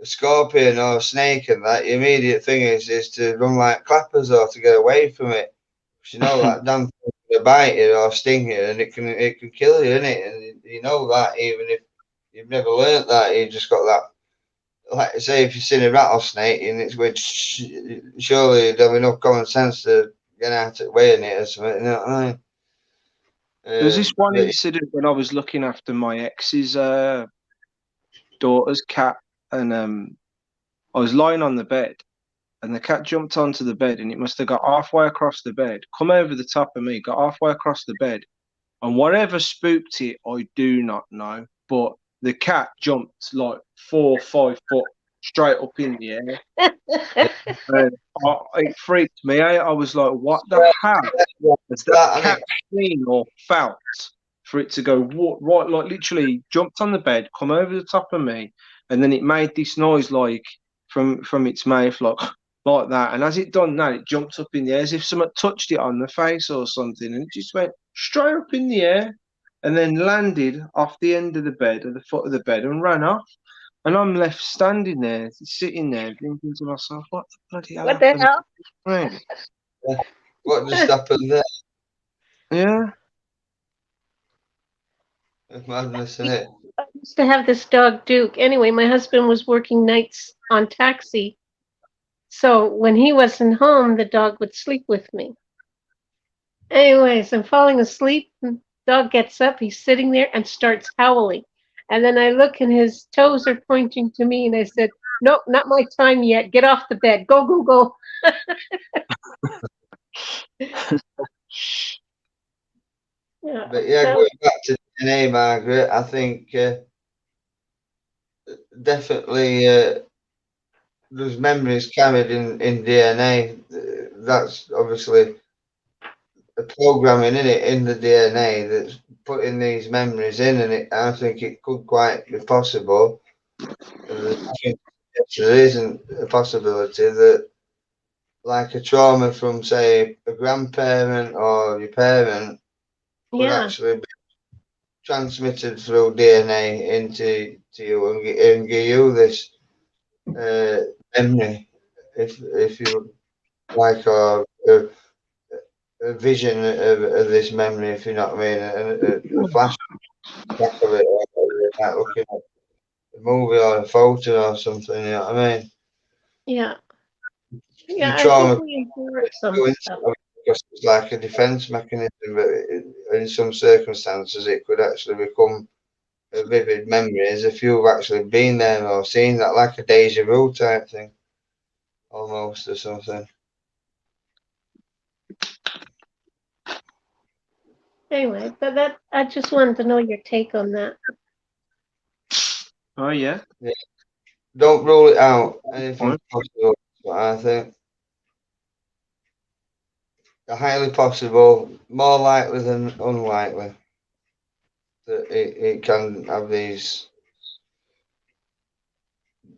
Speaker 2: a scorpion or a snake and that. The immediate thing is to run like clappers or to get away from it. 'Cause you know that damn thing's going to bite you or sting you, and it can kill you, innit? And you know that even if you've never learnt that, you just got that. Like I say, if you've seen a rattlesnake and it's going, surely there'll be enough common sense to get out of the way in it or something. You know what I mean?
Speaker 1: There's this one
Speaker 2: But
Speaker 1: incident when I was looking after my ex's daughter's cat, and I was lying on the bed, and the cat jumped onto the bed, and it must have got halfway across the bed, come over the top of me, got halfway across the bed, and whatever spooked it, I do not know. But the cat jumped like 4 or 5 foot straight up in the air. And it freaked me out. I was like, what the hell has that
Speaker 2: that,
Speaker 1: cat seen or felt for it to go right, like literally jumped on the bed, come over the top of me, and then it made this noise like from its mouth, like that. And as it done that, it jumped up in the air as if someone touched it on the face or something, and it just went straight up in the air, and then landed off the end of the bed, at the foot of the bed, and ran off. And I'm left standing there, sitting there, thinking to myself, what the bloody hell
Speaker 3: What the
Speaker 1: happened?
Speaker 3: hell?
Speaker 1: Right.
Speaker 2: what just happened there?
Speaker 1: Yeah.
Speaker 2: It's madness, isn't it?
Speaker 3: I used to have this dog, Duke. Anyway, my husband was working nights on taxi. So when he wasn't home, the dog would sleep with me. Anyways, I'm falling asleep. And dog gets up. He's sitting there and starts howling. And then I look and his toes are pointing to me. And I said, nope, not my time yet. Get off the bed. Go, go, go. Yeah.
Speaker 2: But yeah,
Speaker 3: So,
Speaker 2: going back to DNA, Margaret, I think definitely there's memories carried in DNA. That's obviously a programming in it in the DNA that's putting these memories in, and I think it could quite be possible. I think there isn't a possibility that, like a trauma from, say, a grandparent or your parent, could
Speaker 3: yeah.
Speaker 2: actually be transmitted through DNA into you and give you this uh, memory, if you like, or a vision of this memory, if you know what I mean, a flashback of it, or like looking at a movie or a photo or something. You know what I mean?
Speaker 3: Yeah.
Speaker 2: The
Speaker 3: Yeah. I think
Speaker 2: trauma
Speaker 3: we inherit some
Speaker 2: go into
Speaker 3: stuff.
Speaker 2: it because it's like a defense mechanism, but in some circumstances, it could actually become a vivid memory as if you've actually been there or seen that, like a deja vu type thing, almost, or something.
Speaker 3: Anyway, but that I just wanted to know your take on that.
Speaker 1: Oh yeah.
Speaker 2: Yeah. Don't rule it out.
Speaker 1: Fine.
Speaker 2: Anything's possible. But I think highly possible, more likely than unlikely that it can have these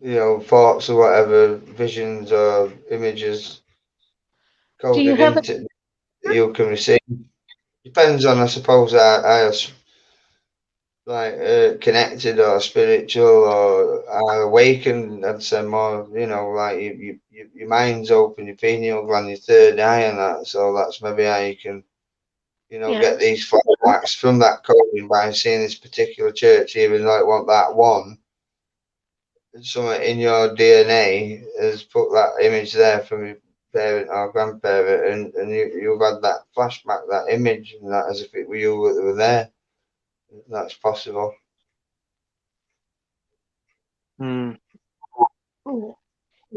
Speaker 2: thoughts or whatever, visions or images
Speaker 3: Do you
Speaker 2: coded
Speaker 3: have
Speaker 2: into that you can receive. Depends on, I suppose, how connected or spiritual or awakened. I'd say more, like your mind's open, your pineal gland, your third eye, and that. So that's maybe how you can,
Speaker 3: Yeah.
Speaker 2: get these flashbacks from that coding by seeing this particular church, even though it wasn't that one. Something in your DNA has put that image there from your parent or grandparent, and you've had that flashback, that image, and that as if it were you that were there. That's possible.
Speaker 1: Mm.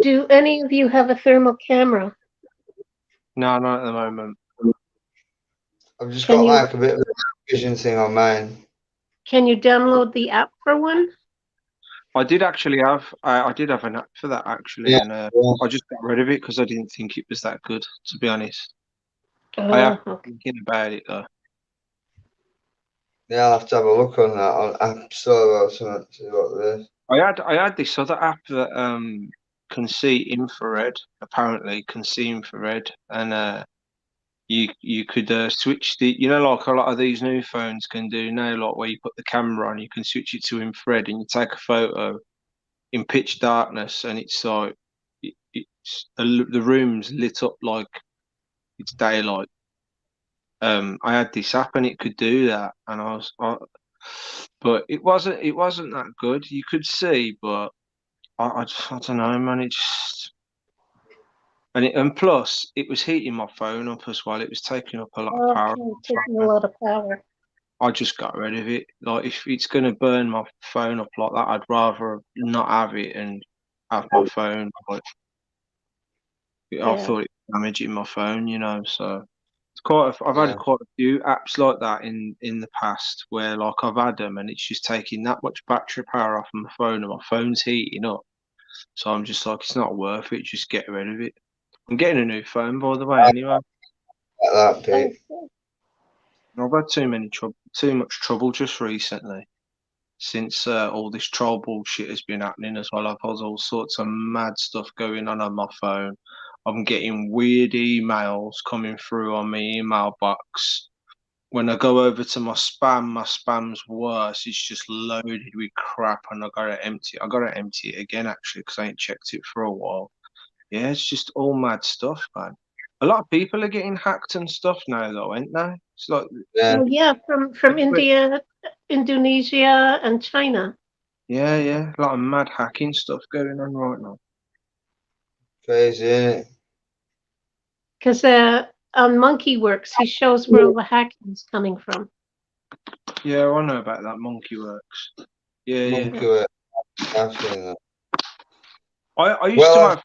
Speaker 3: Do any of you have a thermal camera?
Speaker 1: No, not at the moment.
Speaker 2: I've just
Speaker 3: Can
Speaker 2: got
Speaker 3: you
Speaker 2: like a bit of a vision thing on mine.
Speaker 3: can you download the app for one?
Speaker 1: I did actually have. I did have an app for that actually,
Speaker 2: Yeah,
Speaker 1: and
Speaker 2: yeah.
Speaker 1: I just got rid of it because I didn't think it was that good. To be honest, I
Speaker 3: Oh,
Speaker 1: have been
Speaker 3: okay.
Speaker 1: thinking about it though.
Speaker 2: Yeah, I'll have to have a look on that on App Store or something, see what there is.
Speaker 1: I had this other app that can see infrared. Apparently, can see infrared, and you could switch like a lot of these new phones can do now, like where you put the camera on, you can switch it to infrared, and you take a photo in pitch darkness, and it's like the room's lit up like it's daylight. I had this app and it could do that, and but it wasn't that good. You could see, but I don't know, man. It just and plus it was heating my phone up as well. It was taking up a lot of power.
Speaker 3: Okay, taking a lot of power.
Speaker 1: I just got rid of it. Like if it's gonna burn my phone up like that, I'd rather not have it and have my phone. Like I
Speaker 3: Yeah.
Speaker 1: thought it was damaging my phone. So I've had
Speaker 2: Yeah.
Speaker 1: quite a few apps like that in the past where like I've had them and it's just taking that much battery power off my phone and my phone's heating up. So I'm just like, it's not worth it. Just get rid of it. I'm getting a new phone, by the way. Anyway,
Speaker 2: Like that, Pete.
Speaker 3: Okay.
Speaker 1: I've had too much trouble just recently since all this troll bullshit has been happening as well. I've had all sorts of mad stuff going on my phone. I'm getting weird emails coming through on my email box. When I go over to my spam's worse. It's just loaded with crap, and I gotta empty it. I gotta empty it again actually because I ain't checked it for a while. Yeah, it's just all mad stuff, man. A lot of people are getting hacked and stuff now, though, ain't they? It's like,
Speaker 2: Yeah.
Speaker 3: Well, yeah, from India, Indonesia, and China.
Speaker 1: yeah, a lot of mad hacking stuff going on right now.
Speaker 2: Crazy, isn't it?
Speaker 3: Because on Monkey Works, he shows where all the hacking is coming from.
Speaker 1: Yeah, I know about that. Monkey Works. Yeah.
Speaker 2: Monkey work. I've seen that.
Speaker 1: I used to
Speaker 2: Well,
Speaker 1: have.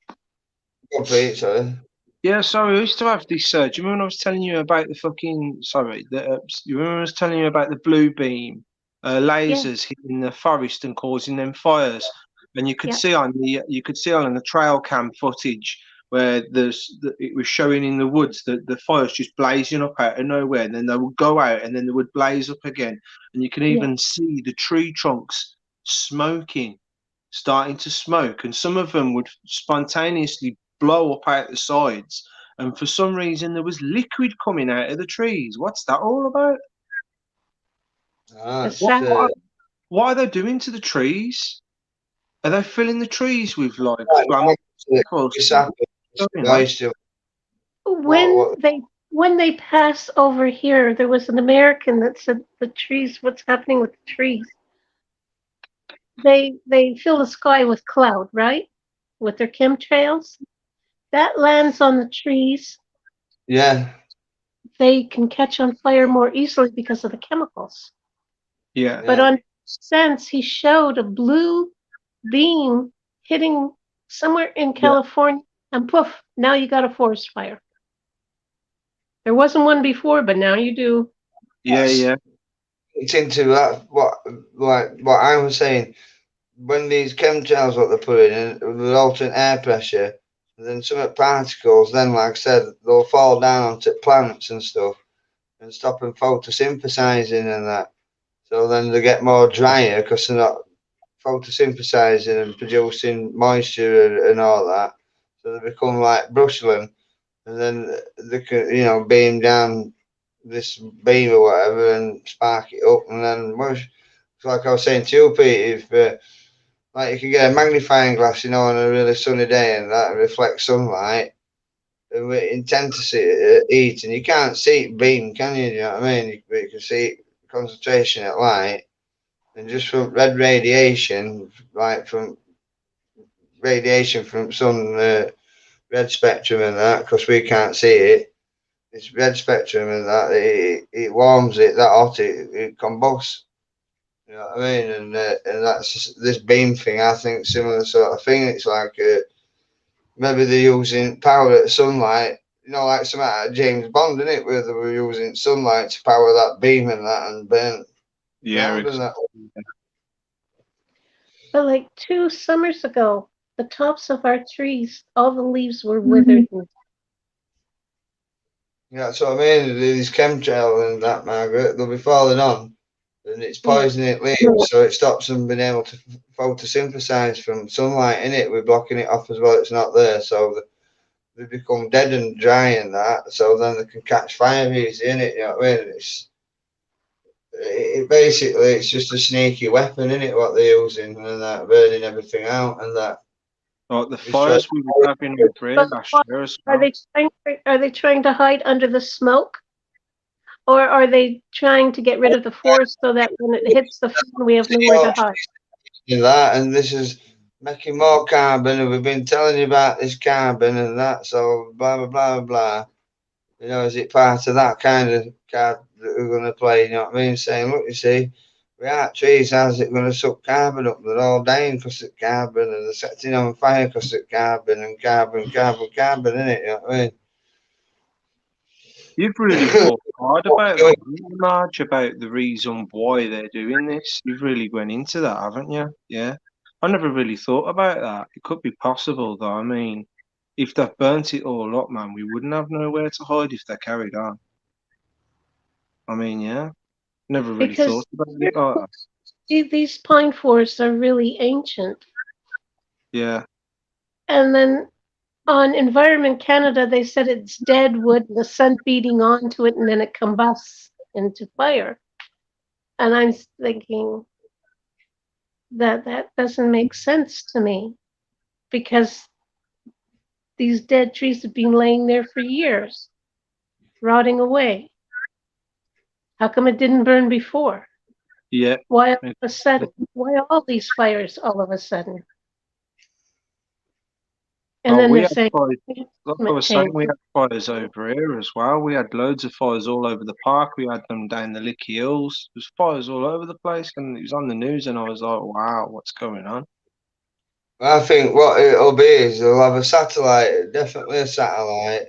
Speaker 2: I've got Pete, sorry.
Speaker 1: Yeah, sorry, I used to have this. Do you remember when I was telling you about the fucking? Sorry, you remember I was telling you about the blue beam lasers hitting the forest and causing them fires, and you could
Speaker 3: Yeah.
Speaker 1: see on the trail cam footage where it was showing in the woods that the fires just blazing up out of nowhere, and then they would go out and then they would blaze up again, and you can even see the tree trunks smoking, starting to smoke, and some of them would spontaneously blow up out the sides. And for some reason, there was liquid coming out of the trees. What's that all about?
Speaker 2: Ah,
Speaker 3: The
Speaker 2: it's,
Speaker 3: sap.
Speaker 1: What are they doing to the trees? Are they filling the trees with like flammable
Speaker 2: it's
Speaker 1: stuff?
Speaker 2: happened. It's
Speaker 1: Going on?
Speaker 2: moisture.
Speaker 3: When
Speaker 2: What?
Speaker 3: they pass over here, there was an American that said the trees. What's happening with the trees? They fill the sky with cloud, right? With their chemtrails. That lands on the trees.
Speaker 2: Yeah.
Speaker 3: They can catch on fire more easily because of the chemicals.
Speaker 1: Yeah.
Speaker 3: But on Sense, he showed a blue beam hitting somewhere in California, and poof, now you got a forest fire. There wasn't one before, but now you do.
Speaker 1: Yeah.
Speaker 2: It's into that. What I was saying. When these chemtrails what they're putting in with altering air pressure, and then some particles, then like I said, they'll fall down onto plants and stuff and stop them photosynthesizing and that. So then they get more drier because they're not photosynthesizing and producing moisture and all that. So they become like brushlin, and then they can, you know, beam down this beam or whatever and spark it up. And then, well, like I was saying to you, Pete, if like you can get a magnifying glass, you know, on a really sunny day and that reflects sunlight and with intensity heat, and you can't see it beam, can you? Do you know what I mean? You can see it, concentration at light, and just from red radiation, like from radiation from sun, red spectrum and that, because we can't see it. It's red spectrum and that it warms it that hot, it combusts. You know what I mean? And that's just, this beam thing. I think similar sort of thing. It's like maybe they're using power at sunlight. You know, like some out of James Bond, isn't it? Where they were using sunlight to power that beam and that, and burn.
Speaker 1: Yeah,
Speaker 2: That.
Speaker 3: But like 2 summers ago, the tops of our trees, all the leaves were withered.
Speaker 2: Yeah, that's what I mean. These chemtrail and that, Margaret, they'll be falling on, and it's poisoning leaves, so it stops them being able to photosynthesize from sunlight. In it, we're blocking it off as well. It's not there, so they become dead and dry and that. So then they can catch fire easy in it. You know what I mean? It basically it's just a sneaky weapon, isn't it? What they're using and that, burning everything out and that.
Speaker 1: Like the fires we were having in Korea last year as well.
Speaker 3: Are they trying to hide under the smoke? Or are they trying to get rid of the forest so that when it hits the sun, we have nowhere to hide?
Speaker 2: That, and this is making more carbon, and we've been telling you about this carbon and that, so blah, blah, blah, blah. You know, is it part of that kind of card that we're going to play? You know what I mean? Saying, look, you see, without trees, how's it going to suck carbon up? They're all dying because of carbon, and they're setting on fire because of carbon, and carbon, isn't it? You know what I mean?
Speaker 1: You've really thought hard about that, Marge, about the reason why they're doing this. You've really went into that, haven't you? Yeah. I never really thought about that. It could be possible, though. I mean, if they've burnt it all up, man, we wouldn't have nowhere to hide if they carried on. I mean, yeah. Never really
Speaker 3: Because
Speaker 1: thought about it like that.
Speaker 3: these pine forests are really ancient.
Speaker 1: Yeah.
Speaker 3: And then on Environment Canada, they said it's dead wood, the sun beating onto it, and then it combusts into fire. And I'm thinking that doesn't make sense to me, because these dead trees have been laying there for years, rotting away. How come it didn't burn before?
Speaker 1: Yeah.
Speaker 3: Why all of a sudden? Why all these fires all of a sudden? And then they're saying,
Speaker 1: like I was saying, we had fires over here as well. We had loads of fires all over the park. We had them down the Licky Hills. There's fires all over the place, and it was on the news, and I was like, wow, what's going on?
Speaker 2: I think what it'll be is they'll have a satellite, definitely a satellite,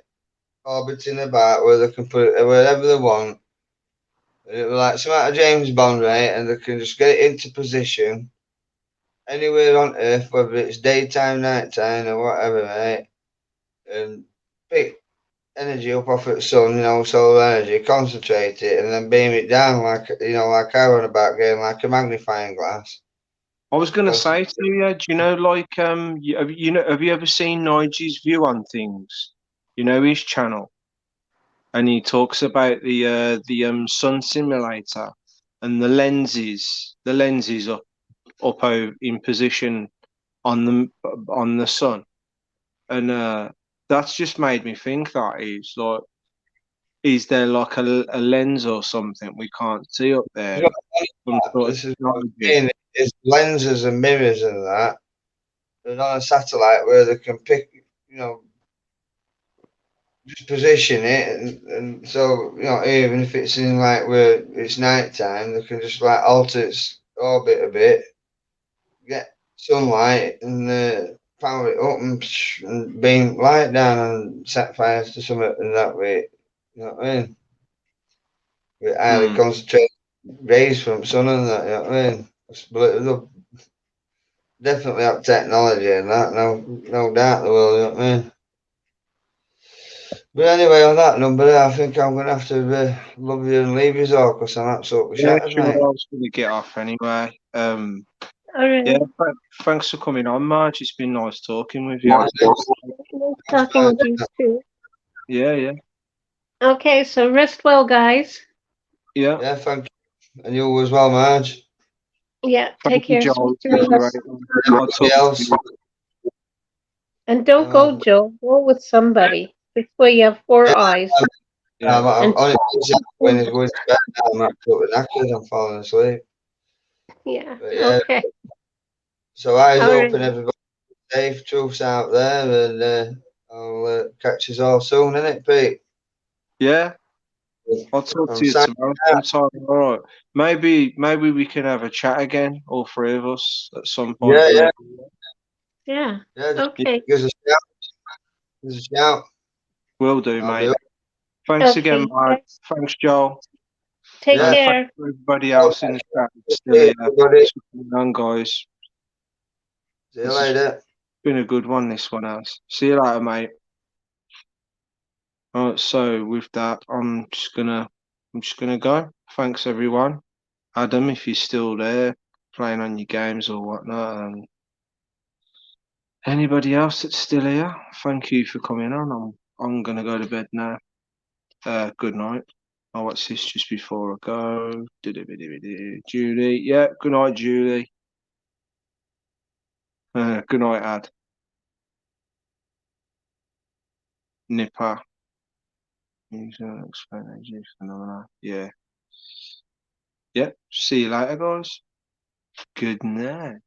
Speaker 2: orbiting about where they can put it wherever they want. It'll be like some out of James Bond, right? And they can just get it into position anywhere on Earth, whether it's daytime, nighttime, or whatever, right? And pick energy up off the sun, you know, solar energy, concentrate it, and then beam it down like, you know, like I run about getting like a magnifying glass.
Speaker 1: I was going to say to you, do you know, like, have you ever seen Nigel's view on things? You know, his channel, and he talks about the sun simulator and the lenses up in position on the sun, and that's just made me think that is there like a lens or something we can't see up there?
Speaker 2: This is what I'm saying. It's lenses and mirrors and that. And on a satellite where they can pick, you know, just position it, and so, you know, even if it's in like where it's night time, they can just like alter its orbit a bit, get sunlight, and power it up and beam light down and set fires to something in that way. You know what I mean? With highly concentrated rays from sun and that. You know what I mean? They'll definitely have technology and that. No doubt they will. You know what I mean? But anyway, on that number, I think I'm going to have to love you and leave you all because I'm absolutely shattered, mate.
Speaker 1: I was going to get off anyway.
Speaker 3: All right.
Speaker 1: Yeah, thanks for coming on, Marge. It's been nice talking with you.
Speaker 3: Nice talking with you too.
Speaker 1: Yeah, yeah,
Speaker 3: Okay, so rest well, guys.
Speaker 1: yeah.
Speaker 2: Yeah, thank you. And you as well, Marge.
Speaker 3: Yeah,
Speaker 1: Thank
Speaker 3: take
Speaker 1: you,
Speaker 3: care.
Speaker 1: Joel.
Speaker 3: Sweet
Speaker 1: It's been
Speaker 3: dreams.
Speaker 1: great. I'll talk
Speaker 2: Everybody
Speaker 1: to
Speaker 2: else.
Speaker 1: you.
Speaker 3: And don't go,
Speaker 2: Um,
Speaker 3: Joe. Go with somebody. This way you have
Speaker 2: yeah,
Speaker 3: 4 eyes.
Speaker 1: Yeah,
Speaker 2: I'm
Speaker 3: And
Speaker 2: on it when it's going to bed now. I'm absolutely knackered. I'm falling asleep.
Speaker 3: yeah,
Speaker 2: But yeah,
Speaker 3: okay.
Speaker 2: so eyes
Speaker 3: All
Speaker 2: open,
Speaker 3: right.
Speaker 2: everybody. Safe, truths out there, and I'll catch us all soon, innit, Pete?
Speaker 1: yeah. I'll talk
Speaker 2: I'm
Speaker 1: to you
Speaker 2: signing
Speaker 1: tomorrow
Speaker 2: out.
Speaker 1: sometime. All right. Maybe we can have a chat again, all three of us, at some point.
Speaker 2: Yeah, yeah,
Speaker 3: Yeah.
Speaker 2: yeah. Just
Speaker 3: Okay.
Speaker 2: give us a shout. Give us a shout.
Speaker 1: Will do,
Speaker 2: I'll be
Speaker 1: mate.
Speaker 2: up.
Speaker 1: Thanks again,
Speaker 3: Okay.
Speaker 1: Mark.
Speaker 3: Guys,
Speaker 1: Thanks, Joel.
Speaker 3: take
Speaker 2: Yeah.
Speaker 1: Thanks
Speaker 3: care.
Speaker 1: to everybody
Speaker 2: Okay.
Speaker 1: else in the chat that's still
Speaker 2: Hey,
Speaker 1: here.
Speaker 2: everybody.
Speaker 1: Thanks for coming on, guys.
Speaker 2: See you
Speaker 1: This has
Speaker 2: later.
Speaker 1: been a good one, this one has. See you later, mate. All right, so with that, I'm just gonna go. Thanks, everyone. Adam, if you're still there, playing on your games or whatnot, and anybody else that's still here, thank you for coming on. I'm gonna go to bed now. Good night. Oh, what's this just before I go? Julie. Yeah, good night, Julie. Good night, Ad. Nipper. Phenomena. Yeah. Yeah. See you later, guys. Good night.